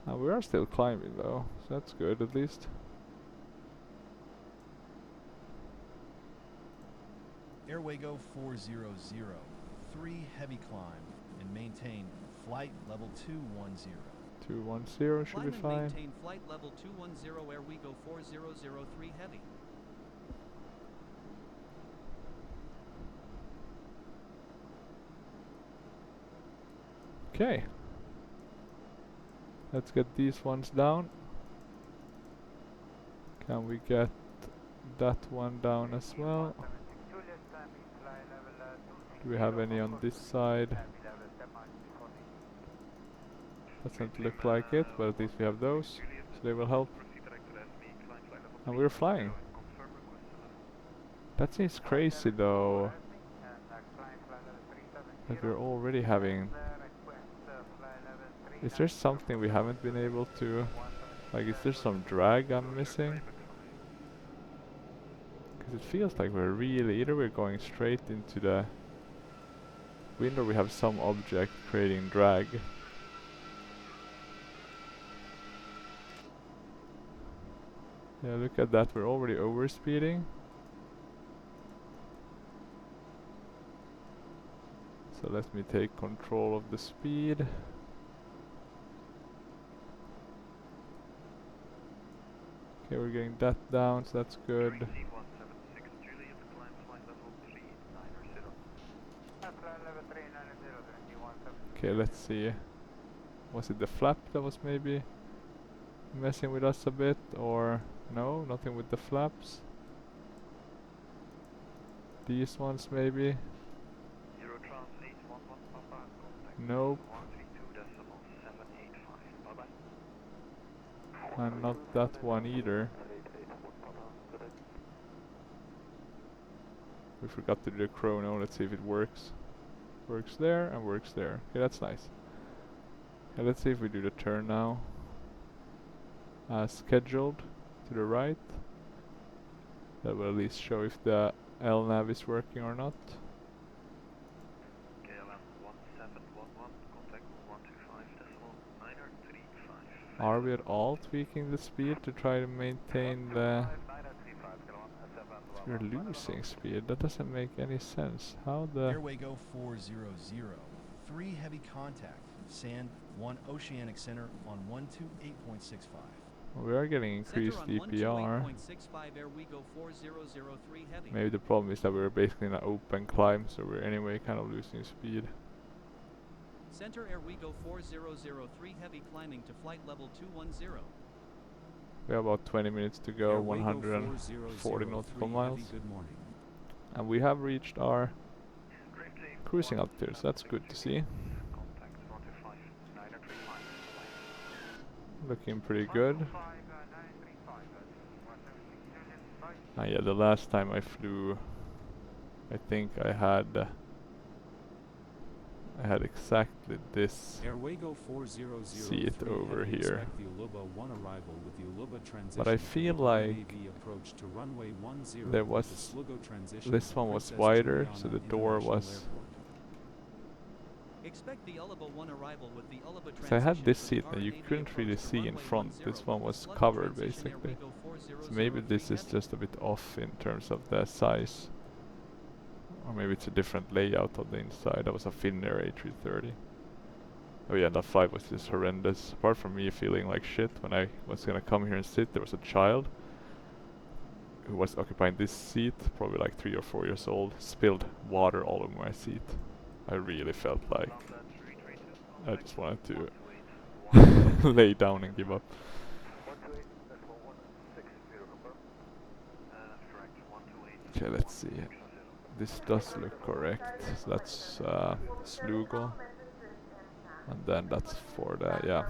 Speaker 1: We are still climbing though, so that's good at least.
Speaker 12: Airwego 400, heavy climb and maintain flight level 210.
Speaker 1: 210 should be fine.
Speaker 4: Maintain flight level 210 Airwego 4003 heavy.
Speaker 1: Okay. Let's get these ones down. Can we get that one down as well? Do we have any on this side? Doesn't look like it, but at least we have those, so they will help. And we're flying. That seems crazy though, that we're already having. Is there something we haven't been able to, like, is there some drag I'm missing? Because it feels like we're really, either we're going straight into the wind or we have some object creating drag. Yeah, look at that, we're already overspeeding. So let me take control of the speed. Okay, we're getting that down, so that's good. Okay, let's see. Was it the flap that was maybe messing with us a bit, or no, nothing with the flaps? These ones maybe? Nope. And not that one either. We forgot to do the chrono, let's see if it works. Works there and works there. Okay, that's nice. Okay, let's see if we do the turn now. As scheduled, to the right. That will at least show if the LNAV is working or not. Are we at all tweaking the speed to try to maintain the... We're losing speed, that doesn't make any sense. How the...
Speaker 12: Airwego 400, 3 heavy contact, sand 1 oceanic center on 128.65.
Speaker 1: Well, we are getting increased DPR. Maybe the problem is that we're basically in an open climb, so we're anyway kind of losing speed.
Speaker 4: Center Airwego 4003 heavy climbing to flight level 210.
Speaker 1: We have about 20 minutes to go, 140 nautical miles. And we have reached our cruising altitude, so that's good to see. Looking pretty good. Yeah, the last time I flew, I think I had exactly this
Speaker 6: Airwego 4003
Speaker 1: seat over
Speaker 6: Heavy,
Speaker 1: here.
Speaker 6: expect the Aluba 1 arrival with the Aluba transition.
Speaker 1: But I feel
Speaker 6: to
Speaker 1: like
Speaker 6: NAV approach to runway 10
Speaker 1: there
Speaker 6: with the
Speaker 1: was
Speaker 6: Sligo transition
Speaker 1: this
Speaker 6: to
Speaker 1: one was
Speaker 6: Princess
Speaker 1: wider,
Speaker 6: Juliana
Speaker 1: so the door
Speaker 6: International
Speaker 1: was.
Speaker 6: Airport.
Speaker 4: Expect the Ullaba 1 arrival with the Ullaba
Speaker 1: So I had
Speaker 4: transition
Speaker 1: this
Speaker 4: for the
Speaker 1: seat and you
Speaker 4: RNAV
Speaker 1: couldn't really
Speaker 4: approach to
Speaker 1: see in
Speaker 4: runway
Speaker 1: front.
Speaker 4: 10
Speaker 1: This one
Speaker 4: with the
Speaker 1: was
Speaker 4: Sluggo
Speaker 1: covered
Speaker 4: transition
Speaker 1: basically.
Speaker 4: Airwego
Speaker 1: So maybe
Speaker 4: 4003
Speaker 1: this is
Speaker 4: heavy.
Speaker 1: just a bit off in terms of the size. Or maybe it's a different layout of the inside. That was a Finnair A330. Oh yeah, that flight was just horrendous. Apart from me feeling like shit when I was gonna come here and sit, there was a child who was occupying this seat, probably like 3 or 4 years old, spilled water all over my seat. I really felt like I just wanted to lay down and give up. Okay, let's see. This does look correct. So that's Slugo. And then that's for the, yeah.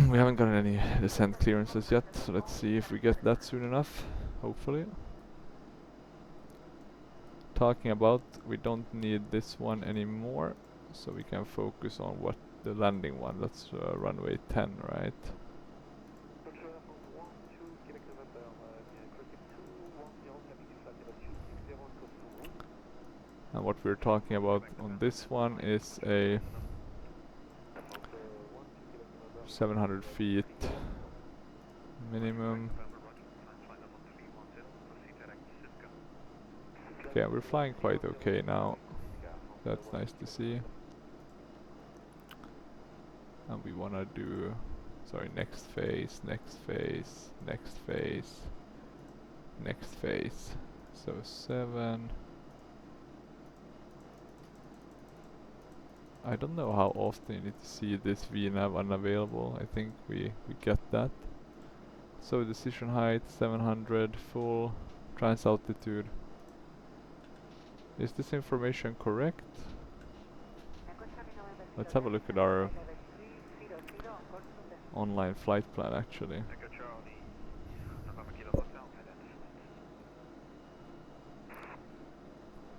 Speaker 1: We haven't gotten any descent clearances yet, so let's see if we get that soon enough, hopefully. Talking about, we don't need this one anymore, so we can focus on what the landing one, that's runway 10, right? And what we're talking about on this one is a 700 feet minimum. Okay, we're flying quite okay now. That's nice to see. And we wanna do, sorry, next phase, next phase, next phase, next phase. So 7. I don't know how often you need to see this VNAV unavailable. I think we get that. So decision height 700, full trans altitude. Is this information correct? Let's have a look at our online flight plan actually.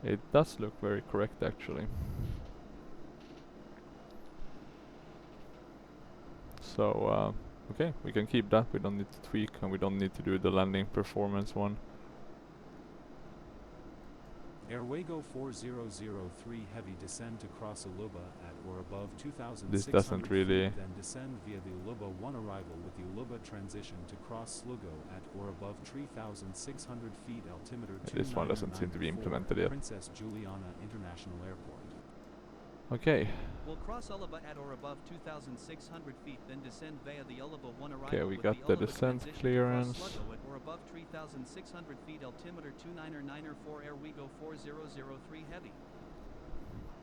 Speaker 1: It does look very correct actually. So okay, we can keep that, we don't need to tweak and we don't need to do the landing performance one.
Speaker 6: Airwego 4003 Heavy, descend to cross Aluba at or above 2,600
Speaker 1: This doesn't really
Speaker 6: feet, then descend via the Aluba 1 arrival with the Aluba transition to cross Sligo at or above 3,600 feet, altimeter 2994
Speaker 1: this one doesn't seem to be implemented yet.
Speaker 6: Princess Juliana International Airport.
Speaker 1: Okay.
Speaker 4: We'll cross Ullaba at or above 2,600 feet, then descend via the Ullaba 1 arrival.
Speaker 1: Okay, we
Speaker 4: with
Speaker 1: got the
Speaker 4: Ullaba
Speaker 1: descent
Speaker 4: transition
Speaker 1: clearance.
Speaker 4: to cross Sligo at or above 3,600 feet, altimeter 29994, Airwego 4003 heavy.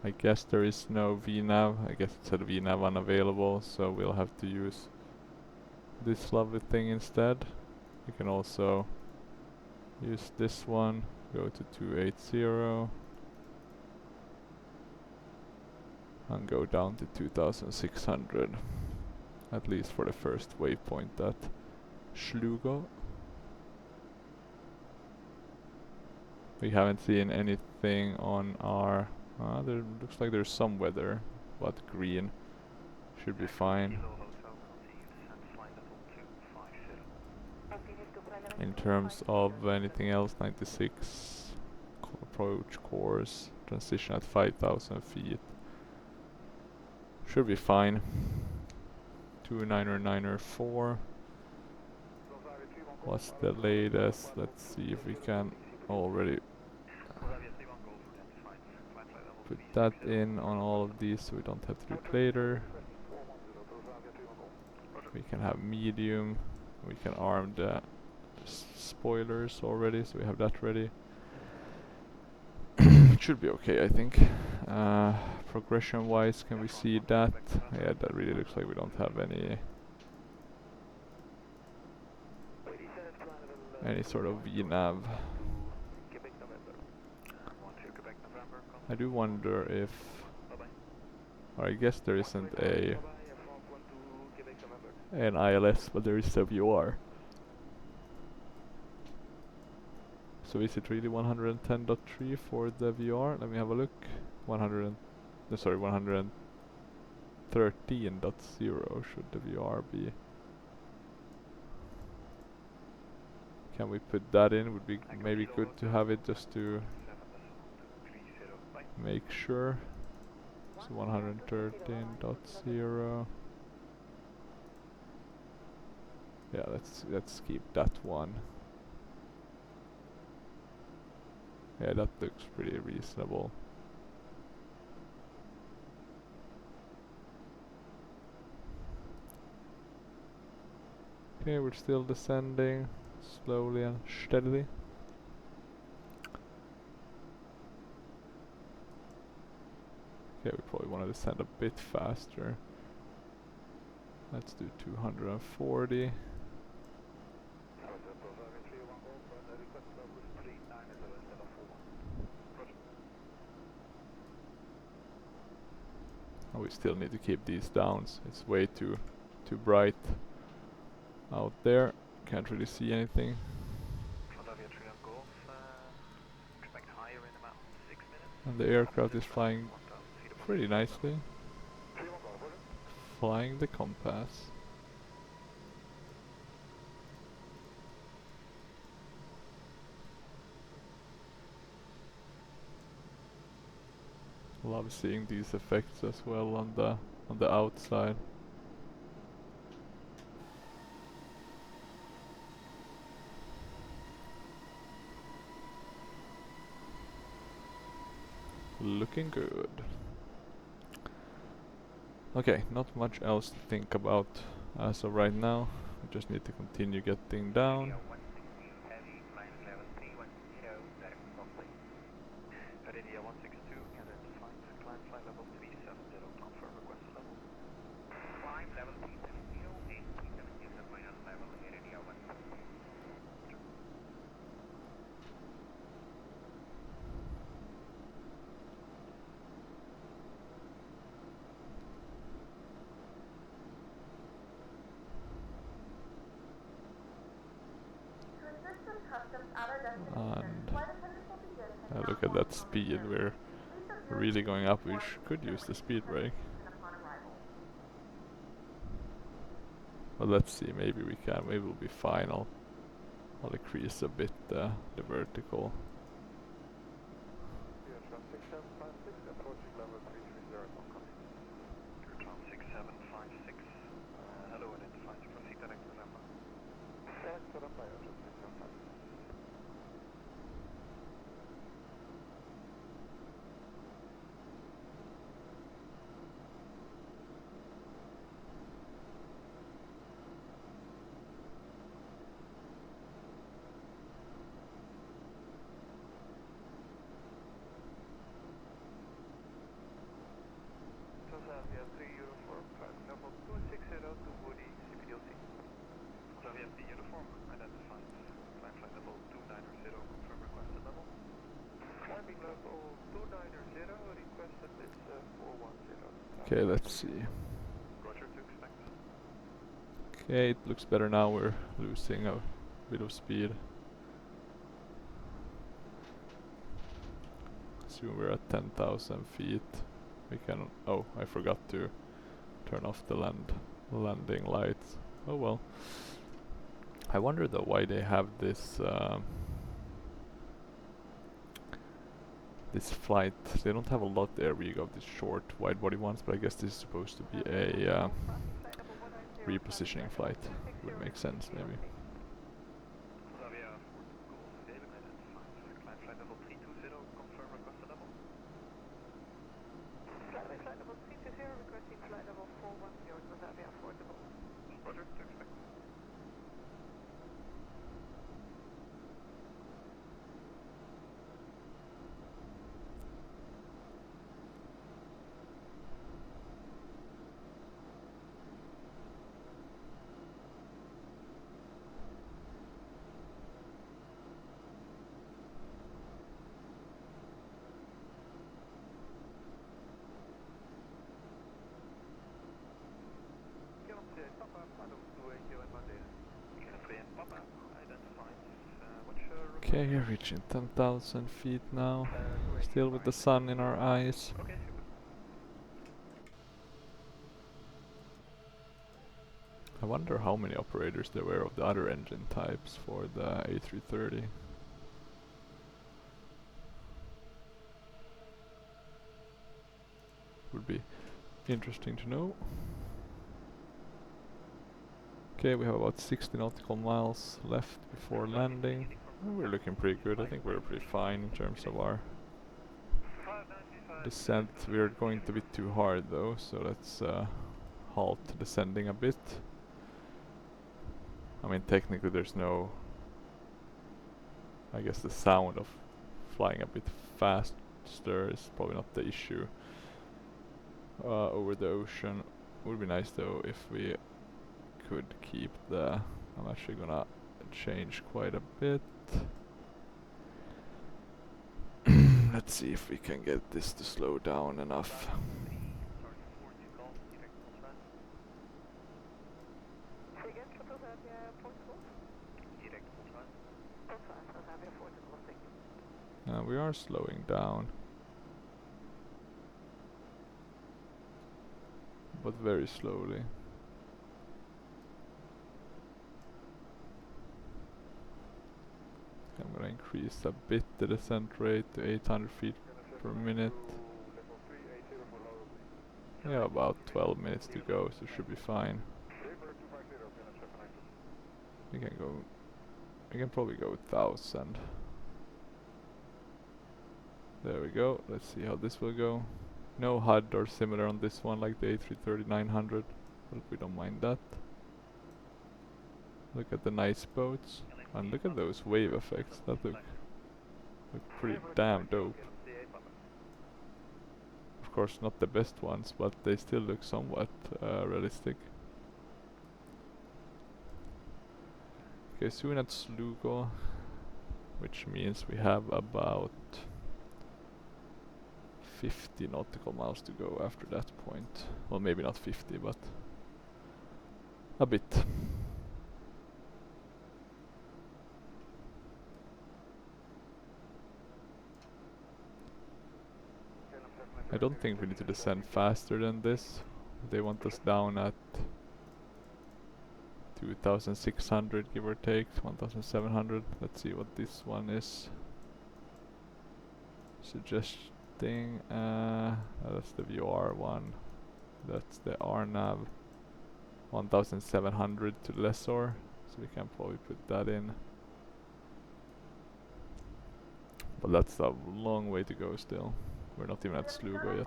Speaker 1: I guess there is no VNAV. I guess it said VNAV unavailable, so we'll have to use this lovely thing instead. We can also use this one, go to 280 and go down to 2,600, at least for the first waypoint at Slugo. We haven't seen anything on our, there looks like there's some weather, but green should be fine. In terms of anything else, 96 approach course, transition at 5,000 feet. Should be fine. 29994. What's the latest? Let's see if we can already put that in on all of these so we don't have to do it later. We can have medium. We can arm the spoilers already, so we have that ready. It should be okay, I think. Progression wise, can we see that? Yeah, that really looks like we don't have any sort of VNAV. I do wonder if, or I guess there isn't a and ILS, but there is a VR. So is it really 110.3 for the VR? Let me have a look. 113.0 should the VR be. Can we put that in? Would be maybe good to have it just to make sure. So 113.0. Yeah, let's keep that one. Yeah, that looks pretty reasonable. Okay, we're still descending slowly and steadily. Okay, we probably want to descend a bit faster. Let's do 240. Oh, we still need to keep these downs. It's way too bright out there. Can't really see anything. And the aircraft is flying pretty nicely. Flying the compass. Love seeing these effects as well on the outside. Looking good. Okay, not much else to think about as of right now. We just need to continue getting down. And look at that speed, we're really going up. We could use the speed brake. But let's see, maybe we can, maybe we'll be fine. I'll decrease a bit the vertical. Okay, let's see. Okay, it looks better now. We're losing a bit of speed. Assume we're at 10,000 feet. We can. Oh, I forgot to turn off the landing lights. Oh well. I wonder though why they have this this flight. They don't have a lot there. We got these short wide body ones, but I guess this is supposed to be a repositioning flight. Would make sense maybe. Okay, we're reaching 10,000 feet now. Still with the sun in our eyes. I wonder how many operators there were of the other engine types for the A330. Would be interesting to know. Okay, we have about 60 nautical miles left before landing. We're looking pretty good. I think we're pretty fine in terms of our descent. We're going to be too hard though, so let's halt descending a bit. I mean, technically there's no... I guess the sound of flying a bit faster is probably not the issue over the ocean. Would be nice though if we could keep the... I'm actually gonna change quite a bit. Let's see if we can get this to slow down enough. We are slowing down, but very slowly. I'm gonna increase a bit the descent rate to 800 feet per minute. We have about 12 minutes to go, so it should be fine. We can probably go 1,000. There we go. Let's see how this will go. No HUD or similar on this one like the A330-300, but we don't mind that. Look at the nice boats, and look at those wave effects. That look pretty damn dope. Of course not the best ones, but they still look somewhat realistic. Okay, soon at Slugo, which means we have about 50 nautical miles to go after that point. Well, maybe not 50, but a bit. I don't think we need to descend faster than this. They want us down at 2,600 give or take, 1,700. Let's see what this one is suggesting. That's the VR one. That's the RNAV 1,700 to lessor, so we can probably put that in. But that's a long way to go still. We're not even at Slugo yet.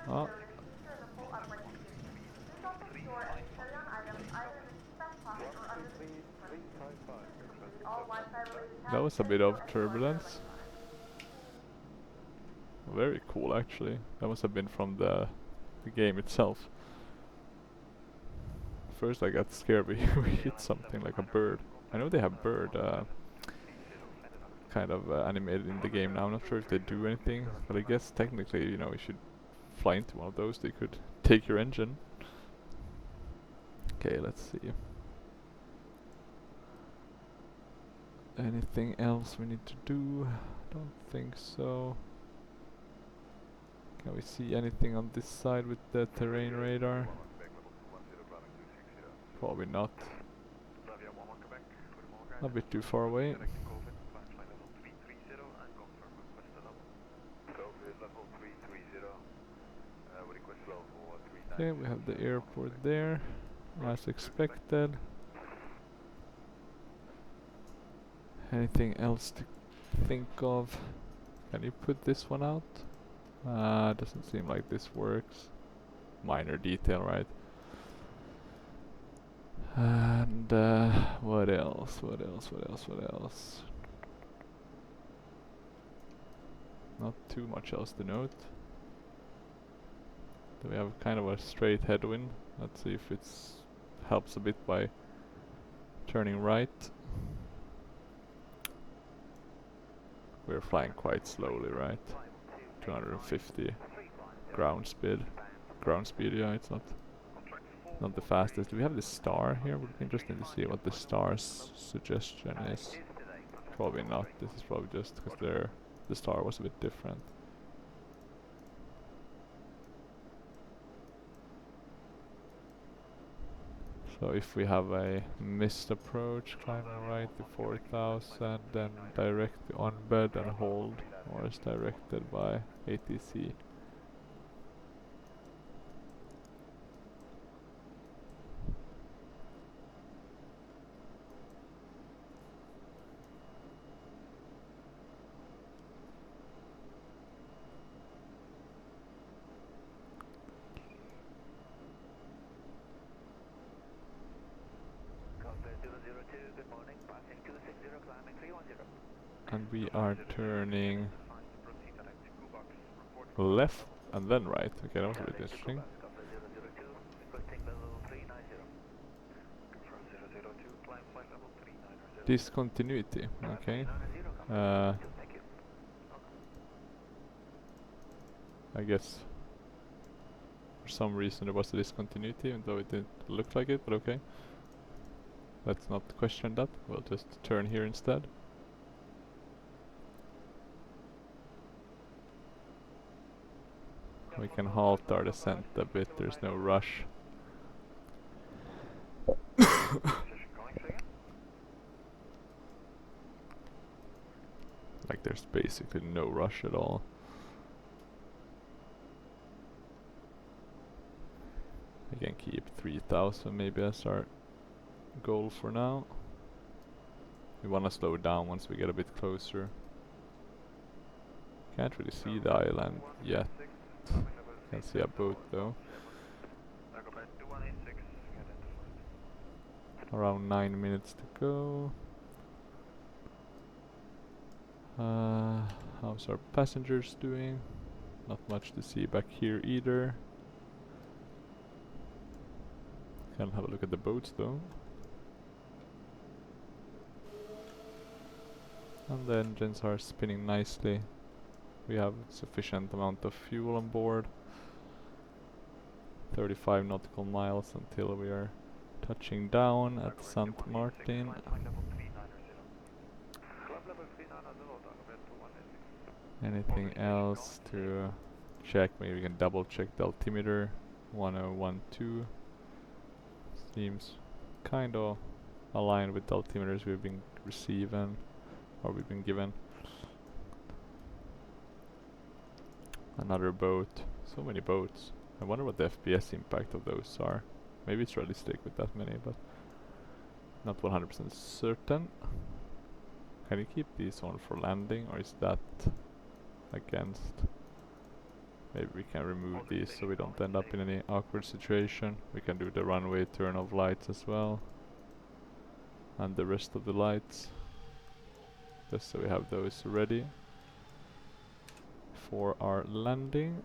Speaker 1: Oh. That was a bit of turbulence. Very cool actually. That must have been from the game itself. First I got scared we hit something like a bird. I know they have bird kind of animated in the game now. I'm not sure if they do anything, but I guess technically, you know, you should fly into one of those. They could take your engine. Okay, let's see. Anything else we need to do? Don't think so. Can we see anything on this side with the terrain radar? Probably not. A bit too far away. Okay, we have the airport there, as expected. Anything else to think of? Can you put this one out? Doesn't seem like this works. Minor detail, right? And what else? What else? What else? What else? Not too much else to note. Do we have kind of a straight headwind? Let's see if it helps a bit by turning right. We're flying quite slowly, right? 250 ground speed. Ground speed, yeah, it's not not the fastest. Do we have the star here? Would be interesting to see what the star's suggestion is. Probably not. This is probably just because the star was a bit different. So if we have a missed approach, climbing right to 4000, then direct on bed and hold, or is directed by ATC. And we are turning left and then right. Okay, that was a bit interesting. Discontinuity, okay. I guess for some reason there was a discontinuity, even though it didn't look like it, but okay. Let's not question that. We'll just turn here instead. We can halt our descent a bit, there's no rush. Like there's basically no rush at all. We can keep 3000 maybe as our goal for now. We want to slow down once we get a bit closer. Can't really see the island yet. Can see a boat though. Around 9 minutes to go. How's our passengers doing? Not much to see back here either. Can have a look at the boats though. And the engines are spinning nicely. We have sufficient amount of fuel on board. 35 nautical miles until we are touching down at St. Martin. Anything else to check? Maybe we can double check the altimeter. 1012 seems kind of aligned with the altimeters we've been receiving or we've been given. Another boat. So many boats. I wonder what the FPS impact of those are. Maybe it's realistic with that many, but not 100% certain. Can you keep these on for landing, or is that against? Maybe we can remove these so we don't end up in any awkward situation. We can do the runway turn of lights as well. And the rest of the lights. Just so we have those ready for our landing.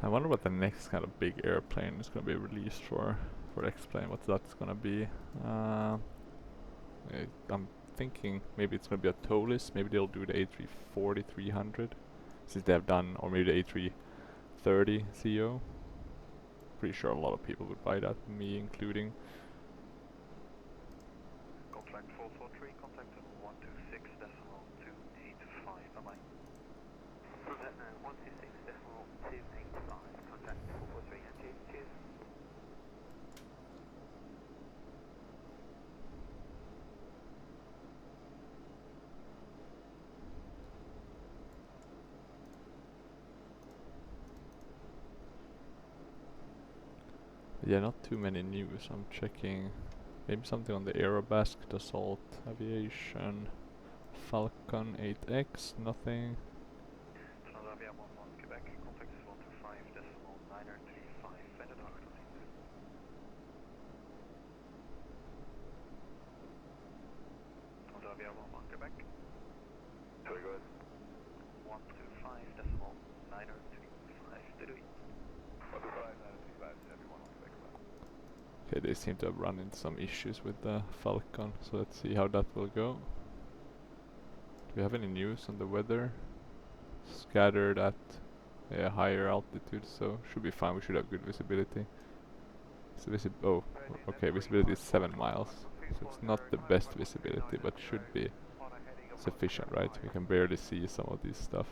Speaker 1: I wonder what the next kind of big airplane is going to be released for X-Plane, what that's going to be. I'm thinking maybe it's going to be a TOLIS, maybe they'll do the A340-300, since they have done, or maybe the A330 CO. Pretty sure a lot of people would buy that, me including.
Speaker 5: Contract 443, contact 126.285, bye-bye. 126.285, contact 443, cheers.
Speaker 1: Yeah, not too many news. I'm checking maybe something on the Aerobasque, Dassault Aviation, Falcon 8X, nothing.
Speaker 5: Transavia 11 Quebec, contact is 125.935, verder de achterlijn. Sorry, go ahead. 125.935.
Speaker 1: Okay, they seem to have run into some issues with the Falcon, so let's see how that will go. Do we have any news on the weather? Scattered at a higher altitude, so should be fine. We should have good visibility. So okay, visibility is 7 miles, so it's not the best visibility, but should be sufficient, right? We can barely see some of this stuff.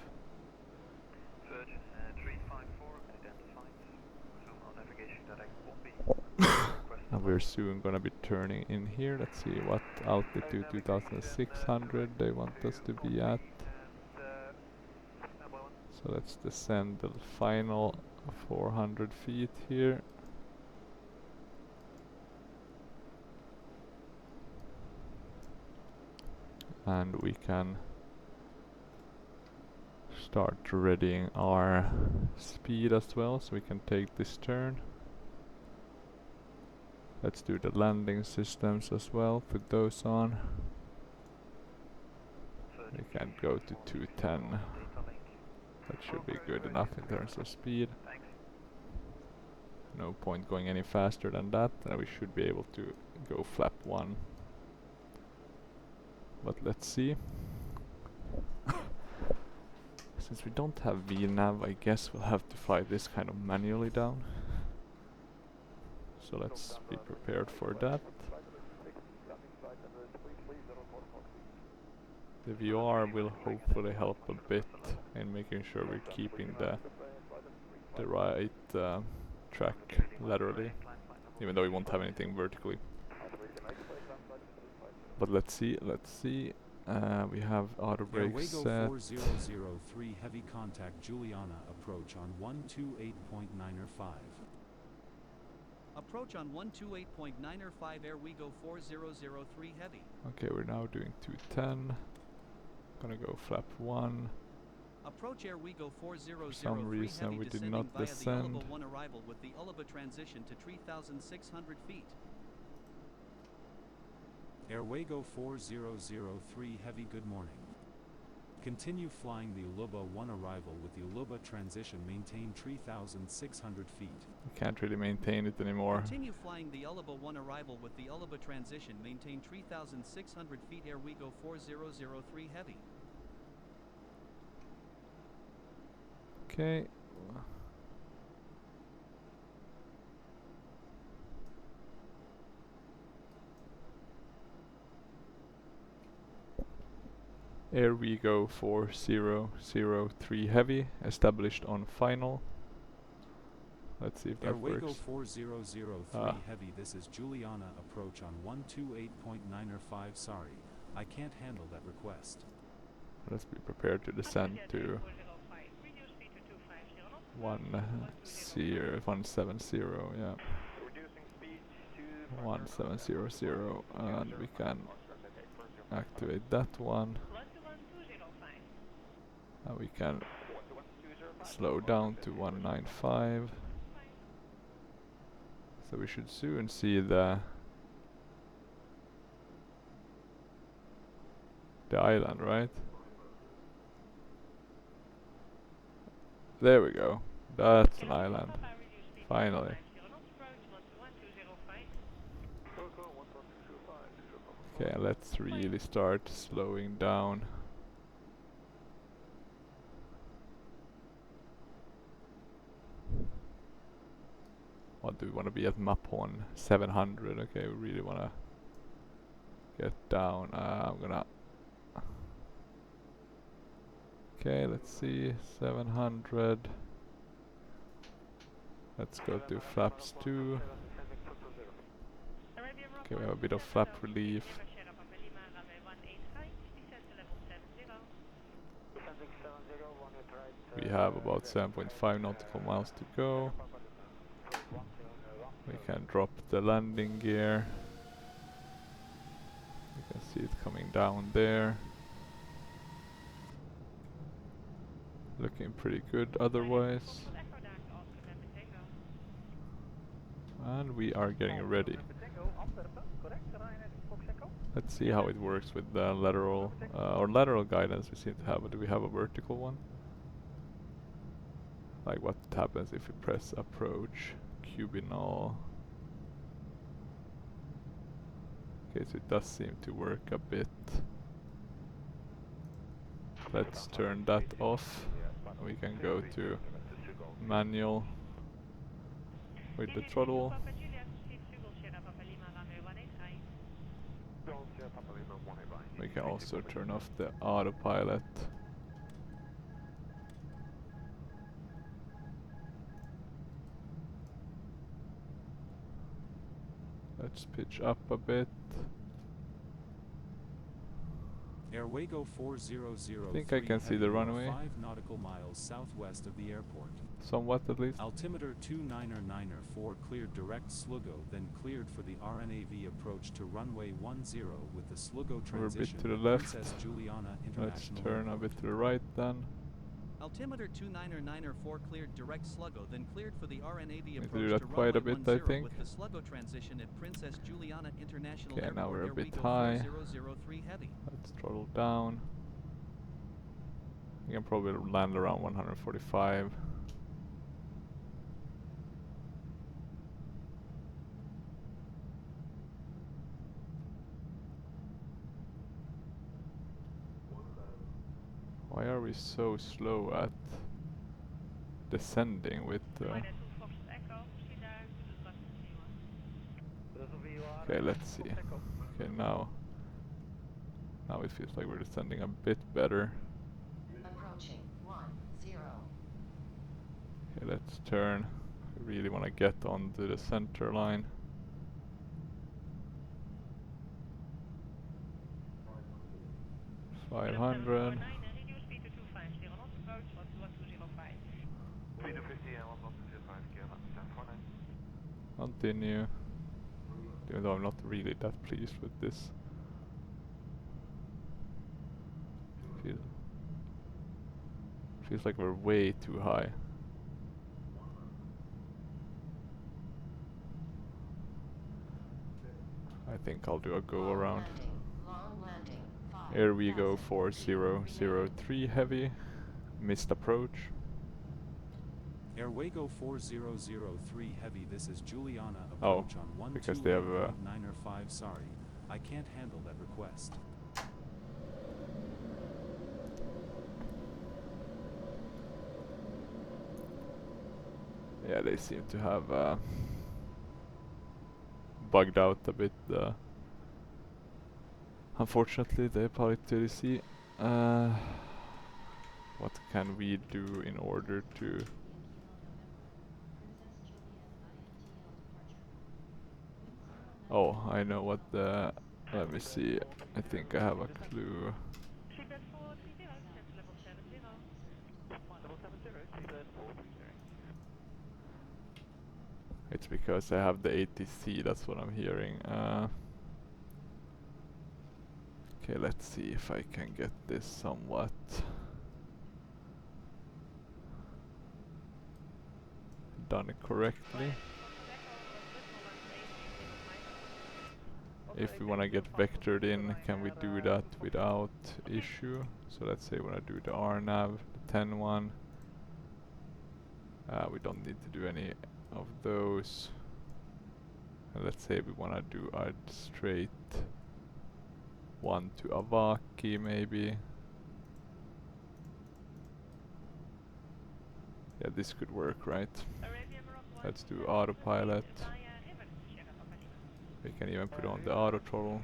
Speaker 1: And we're soon gonna be turning in here. Let's see what altitude 2600 they want us to be at. So let's descend the final 400 feet here. And we can start readying our speed as well, so we can take this turn. Let's do the landing systems as well, put those on. We can go to 210. That should be good enough in terms of speed. No point going any faster than that, and we should be able to go flap 1. But let's see. Since we don't have VNav, I guess we'll have to fly this kind of manually down. So let's be prepared for that. The VR will hopefully help a bit in making sure we're keeping the right track laterally, even though we won't have anything vertically. But let's see. We have auto brakes set.
Speaker 6: Airwego 4003 heavy contact Juliana approach on 128.905.
Speaker 4: Approach on 128.905 Airwego 4003 heavy.
Speaker 1: Okay, we're now doing 210. Gonna go flap 1.
Speaker 4: Approach Airwego 4003
Speaker 1: For some reason
Speaker 4: heavy
Speaker 1: we did
Speaker 4: descending
Speaker 1: not
Speaker 4: via
Speaker 1: descend.
Speaker 4: the Uliba 1 arrival with the Uliba transition to 3,600 feet.
Speaker 6: Airwego 4003 heavy good morning. Continue flying the Uliba 1 arrival with the Uliba transition, maintain 3,600 feet.
Speaker 1: We can't really maintain it anymore.
Speaker 4: Continue flying the Uliba 1 arrival with the Uliba transition, maintain 3,600 feet Airwego 4003 heavy.
Speaker 1: Okay. Airwego 4003 heavy, established on final. Let's see if that
Speaker 6: Airwego
Speaker 1: works.
Speaker 6: 4003 heavy, this is Juliana approach on 128.905. Sorry, I can't handle that request.
Speaker 1: Let's be prepared to descend to 170, yeah. 1700, and we can activate that one. And we can slow down to 195. So we should soon see the island, right? There we go. That's an island. Finally. Okay, let's really start slowing down. What do we want to be at Maphon? 700. Okay, we really want to get down. I'm gonna... Okay, let's see. 700. Let's go to flaps 2. Okay, we have a bit of flap relief. We have about 7.5 nautical miles to go. We can drop the landing gear. You can see it coming down there. Looking pretty good otherwise. And we are getting ready. Let's see how it works with the lateral or lateral guidance we seem to have. Do we have a vertical one? Like what happens if we press approach, cubinal? Okay, so it does seem to work a bit. Let's turn that off. We can go to manual with the throttle. We can also turn off the autopilot. Let's pitch up a bit.
Speaker 6: Airwego 4003
Speaker 1: I think I can see the runway.
Speaker 6: 5 nautical miles southwest of the airport.
Speaker 1: Somewhat at least.
Speaker 6: Altimeter 299er4 cleared direct Slugo, then cleared for the RNAV approach to runway 10 with the Slugo transition.
Speaker 1: We're a bit to the
Speaker 6: at
Speaker 1: left.
Speaker 6: Princess Juliana
Speaker 1: Let's
Speaker 6: International
Speaker 1: turn a
Speaker 6: Airport.
Speaker 1: bit to the right then.
Speaker 4: Altimeter 299er4 cleared direct Slugo, then cleared for the RNAV
Speaker 1: Need to do
Speaker 4: approach
Speaker 1: that
Speaker 4: to
Speaker 1: quite a
Speaker 4: runway
Speaker 1: bit, I
Speaker 4: 10
Speaker 1: think.
Speaker 4: with the Slugo transition at Princess Juliana International
Speaker 1: Okay,
Speaker 4: Airport.
Speaker 1: now we're a bit
Speaker 4: Airwego
Speaker 1: high.
Speaker 4: 4003 heavy.
Speaker 1: Let's throttle down. We can probably land around 145. Why are we so slow at descending with Okay, let's see. Okay, now it feels like we're descending a bit better.
Speaker 9: Approaching 10.
Speaker 1: Okay, let's turn. We really want to get onto the center line. $500. Continue. Even though I'm not really that pleased with this. Feels like we're way too high. I think I'll do a go around. Airwego 4003 heavy. Missed approach.
Speaker 6: Airwego 4003 heavy, this is Juliana approach on
Speaker 1: because they have
Speaker 6: 905. Sorry, I can't handle that request.
Speaker 1: Yeah, they seem to have bugged out a bit. Unfortunately, the pilot TDC. What can we do in order to? Oh, I know what the. Let me see. I think I have a clue. It's because I have the ATC, that's what I'm hearing. Okay, let's see if I can get this somewhat done correctly. If we want to get vectored in, can we do that without issue? So let's say when I do the RNAV, the 10 one, we don't need to do any of those. And let's say we want to do a straight one to Avaki maybe. Yeah, this could work, right? Let's do autopilot. We can even put on the auto throttle.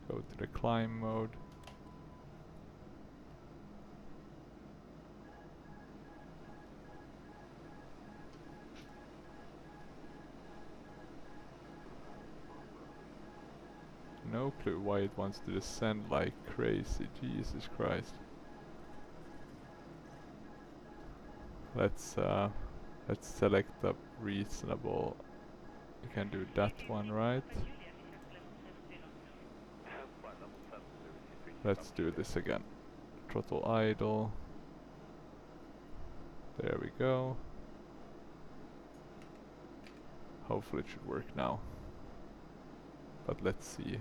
Speaker 1: Go to the climb mode. No clue why it wants to descend like crazy, Jesus Christ. Let's select a reasonable. We can do that one, right? Let's do this again. Throttle idle. There we go. hopefully it should work now. But let's see.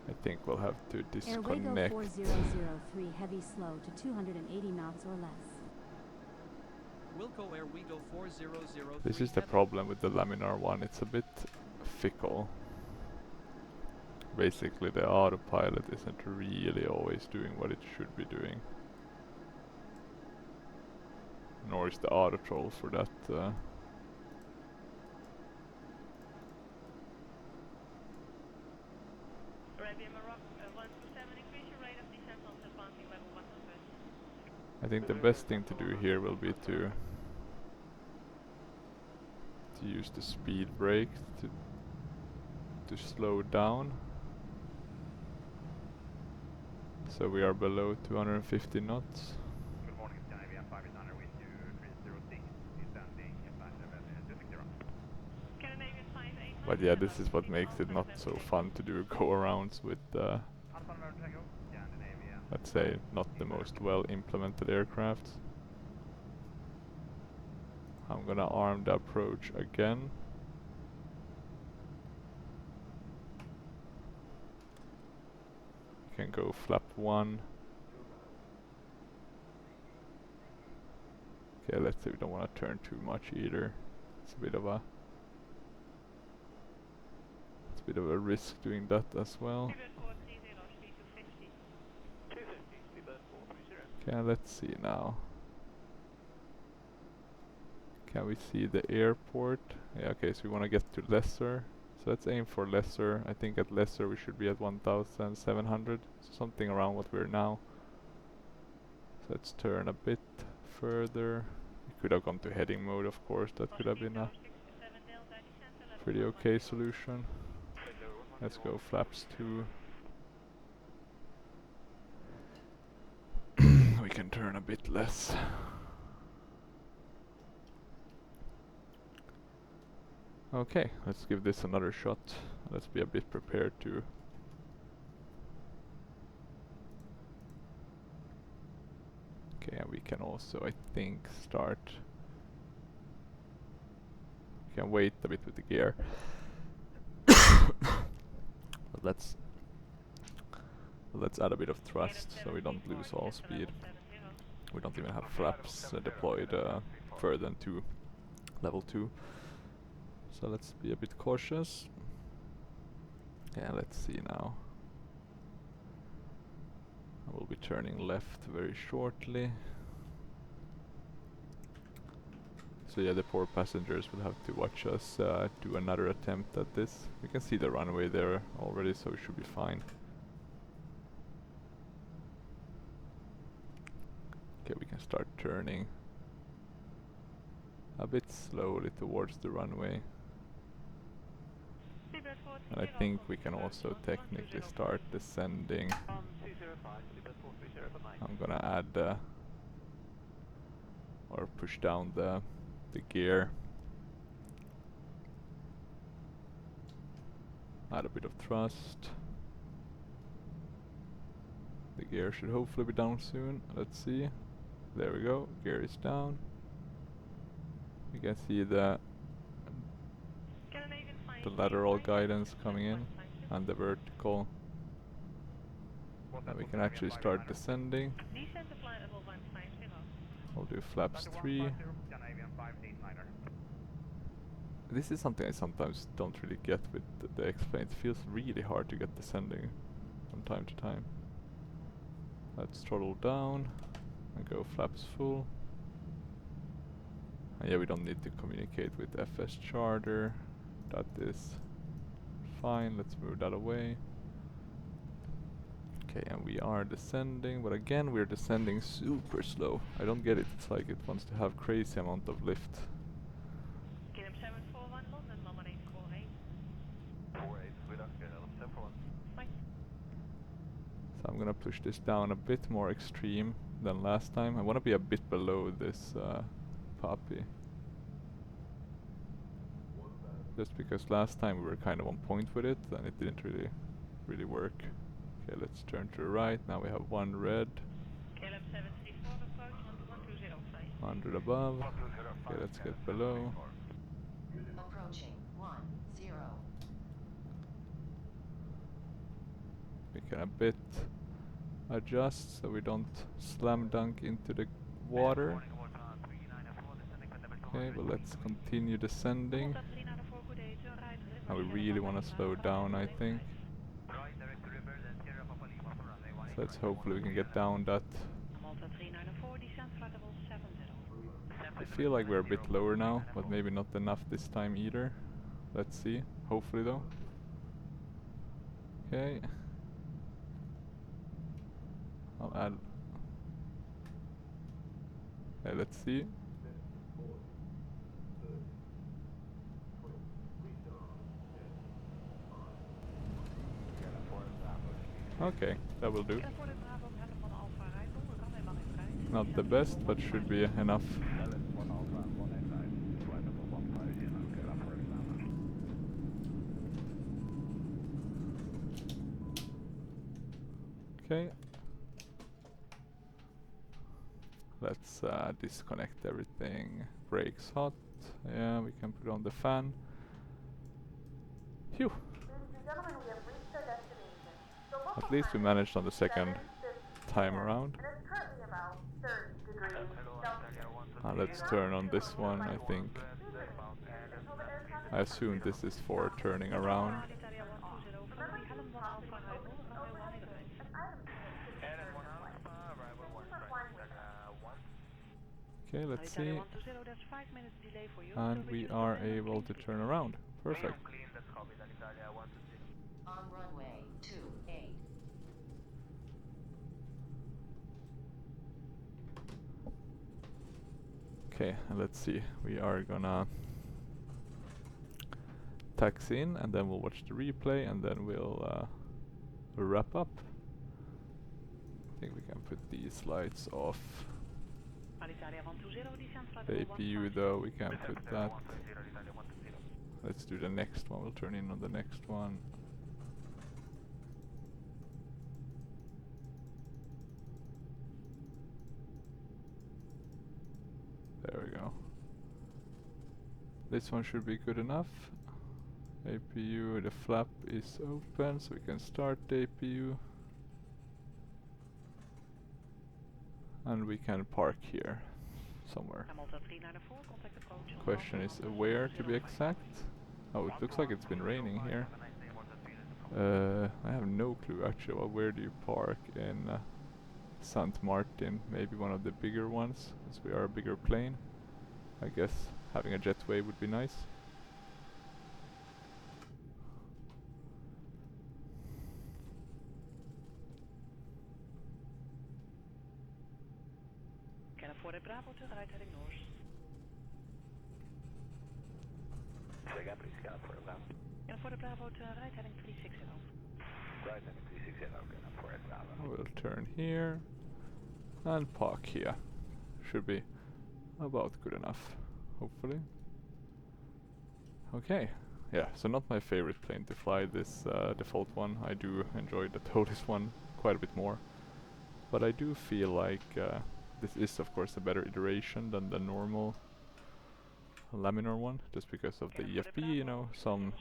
Speaker 1: I think we'll have to disconnect.
Speaker 13: Airwego 4003 heavy slow to 280 knots or less.
Speaker 4: Wilco Airwego 4003
Speaker 1: This is the
Speaker 4: heavy.
Speaker 1: problem with the laminar one, it's a bit fickle. Basically the autopilot isn't really always doing what it should be doing. Nor is the autotroll for that. I think the best thing to do here will be to use the speed brake to slow down. So we are below 250 knots.
Speaker 5: Good morning, Scandinavia 500 with you 306, descending passenger vessel 260.
Speaker 1: But yeah, this is what makes it not so fun to do go-arounds with let's say not the most well implemented aircrafts. I'm gonna arm the approach again. Can go flap 1. Okay, let's see, we don't want to turn too much either. It's a bit of a risk doing that as well. Okay, let's see now. Can we see the airport? Yeah, okay, so we want to get to lesser. So let's aim for lesser. I think at lesser we should be at 1,700. So something around what we're now. So let's turn a bit further. We could have gone to heading mode, of course. That could have been a pretty okay solution. Let's go flaps 2. We can turn a bit less. Okay, let's give this another shot. Let's be a bit prepared to okay, and we can also, I think, start. We can wait a bit with the gear. But let's add a bit of thrust so we don't lose all speed. We don't even have flaps deployed further than to level 2. So let's be a bit cautious. Yeah, let's see now. I will be turning left very shortly. So yeah, the poor passengers will have to watch us do another attempt at this. We can see the runway there already, so we should be fine. Okay, we can start turning a bit slowly towards the runway. And I think we can also technically start descending. I'm gonna add or push down the gear. Add a bit of thrust. The gear should hopefully be down soon. Let's see. There we go. Gear is down. You can see the lateral guidance coming in and the vertical. And we can actually start descending. I'll do flaps 3. This is something I sometimes don't really get with the X-plane. It feels really hard to get descending from time to time. Let's throttle down and go flaps full. And yeah, we don't need to communicate with FS Charter. That is fine. Let's move that away. Okay, and we are descending, but again we're descending super slow. I don't get it. It's like it wants to have crazy amount of lift. So I'm gonna push this down a bit more extreme than last time. I wanna be a bit below this puppy. Just because last time we were kind of on point with it and it didn't really work. Okay, let's turn to the right. Now we have one red. 100 above. Okay, let's get below.
Speaker 9: Approaching 10.
Speaker 1: We can a bit adjust so we don't slam dunk into the water. Okay, but let's continue descending. And we really want to slow down, I think. So let's hopefully we can get down that. I feel like we're a bit lower now, but maybe not enough this time either. Let's see. Hopefully though. Okay. I'll add. Okay, let's see. Okay, that will do. Not the best, but should be enough. Okay. Let's disconnect everything. Brakes hot. Yeah, we can put on the fan. Phew. At least we managed on the second time around. Let's turn on this one, I think. I assume this is for turning around. Okay, let's see. And we are able to turn around. Perfect.
Speaker 9: On runway 28.
Speaker 1: Okay, and let's see. We are gonna taxi in and then we'll watch the replay and then we'll wrap up. I think we can put these lights off. The APU though, we can put that. Let's do the next one. We'll turn in on the next one. There we go. This one should be good enough. APU, the flap is open, so we can start the APU. And we can park here somewhere. Question is where to be exact. Oh, it looks like it's been raining here. I have no clue actually. Well, where do you park in St. Martin? Maybe one of the bigger ones, as we are a bigger plane. I guess having a jetway would be nice.
Speaker 14: Voor de Bravo terug, rijdt Noors. En voor de Bravo terug, rijdt 360.
Speaker 5: Rijdt 360, okay, and for it Bravo.
Speaker 1: We'll turn here and park here. Should be about good enough, hopefully. Okay, yeah, so not my favorite plane to fly, this default one. I do enjoy the TOTIS one quite a bit more. But I do feel like this is of course a better iteration than the normal laminar one, just because of the EFB, you know, some,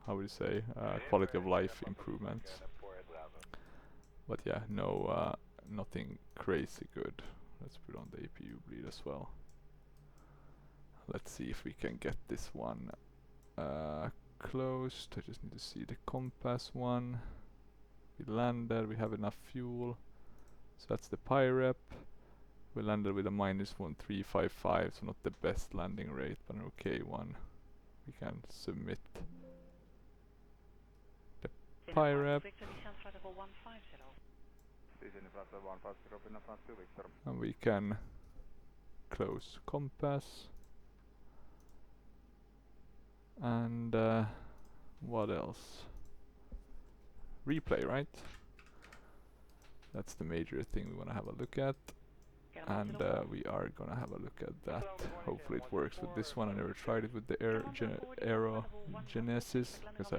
Speaker 1: how would you say, quality of life improvements. But yeah, no, nothing crazy good. Let's put on the APU bleed as well. Let's see if we can get this one closed. I just need to see the compass one. We landed, we have enough fuel. So that's the PIREP. We landed with a -1355, so not the best landing rate, but an okay one. We can submit the PIREP. And we can close compass. And what else? Replay, right? That's the major thing we want to have a look at. and we are gonna have a look at that. Hopefully it works with this one. I never tried it with the Aerogenesis, because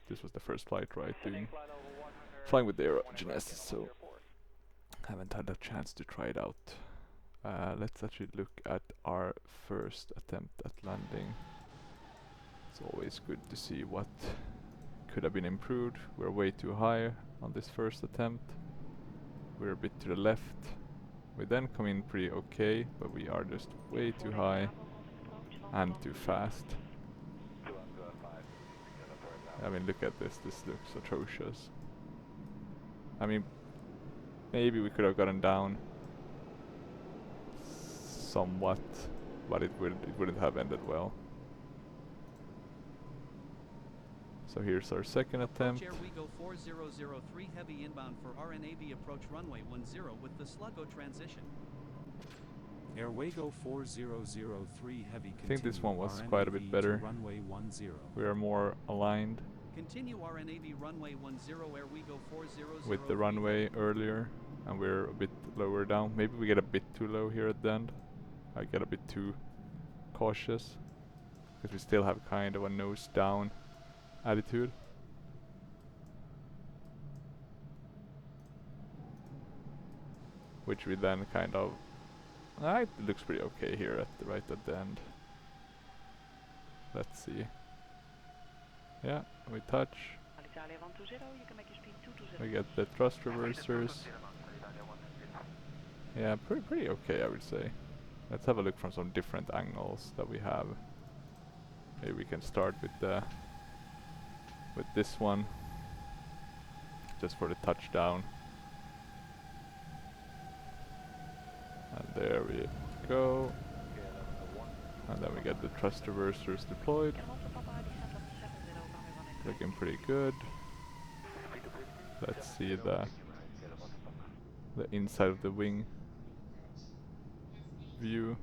Speaker 1: this was the first flight, right, flying with the Aerogenesis, so haven't had a chance to try it out. Let's actually look at our first attempt at landing. It's always good to see what could have been improved. We're way too high on this first attempt. We're a bit to the left. We then come in pretty okay, but we are just way too high and too fast. I mean, look at this. This looks atrocious. I mean, maybe we could have gotten down somewhat, but it wouldn't have ended well. So here's our second attempt.
Speaker 4: Airwego 4003 heavy inbound for RNAV approach runway 10 with the Sluggo transition.
Speaker 6: Airwego 4003 heavy.
Speaker 1: I think this one was quite a bit better.
Speaker 6: Runway 10.
Speaker 1: We are more aligned.
Speaker 4: Continue RNAV runway 10 Airwego 4003
Speaker 1: with the runway earlier, and we're a bit lower down. Maybe we get a bit too low here at the end. I get a bit too cautious because we still have kind of a nose down attitude. Which we then kind of it looks pretty okay here at right at the end. Let's see. Yeah, we touch. We get the thrust reversers. Yeah, pretty okay, I would say. Let's have a look from some different angles that we have. Maybe we can start with this one, just for the touchdown. And there we go. And then we get the thrust reversers deployed. Looking pretty good. Let's see the inside of the wing view.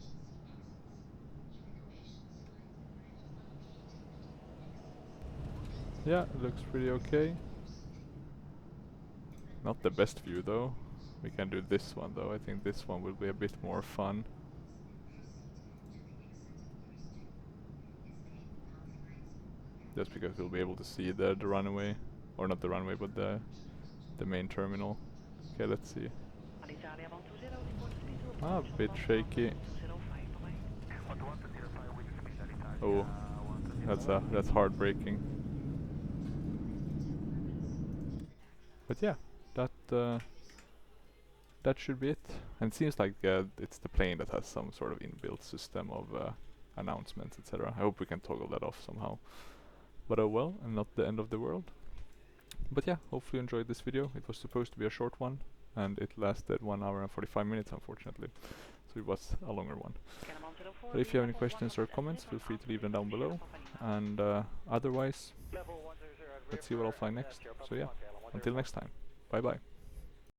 Speaker 1: Yeah, it looks pretty okay. Not the best view though. We can do this one though. I think this one will be a bit more fun. Just because we'll be able to see the runway, or not the runway, but the main terminal. Okay, let's see. A bit shaky. Oh, that's heartbreaking. But yeah, that should be it. And it seems like it's the plane that has some sort of inbuilt system of announcements, etc. I hope we can toggle that off somehow. But oh well, and not the end of the world. But yeah, hopefully you enjoyed this video. It was supposed to be a short one, and it lasted 1 hour and 45 minutes, unfortunately. So it was a longer one. But if you have any questions or comments, feel free to leave them down below. And otherwise, let's see what I'll fly next. So yeah, until next time, bye bye.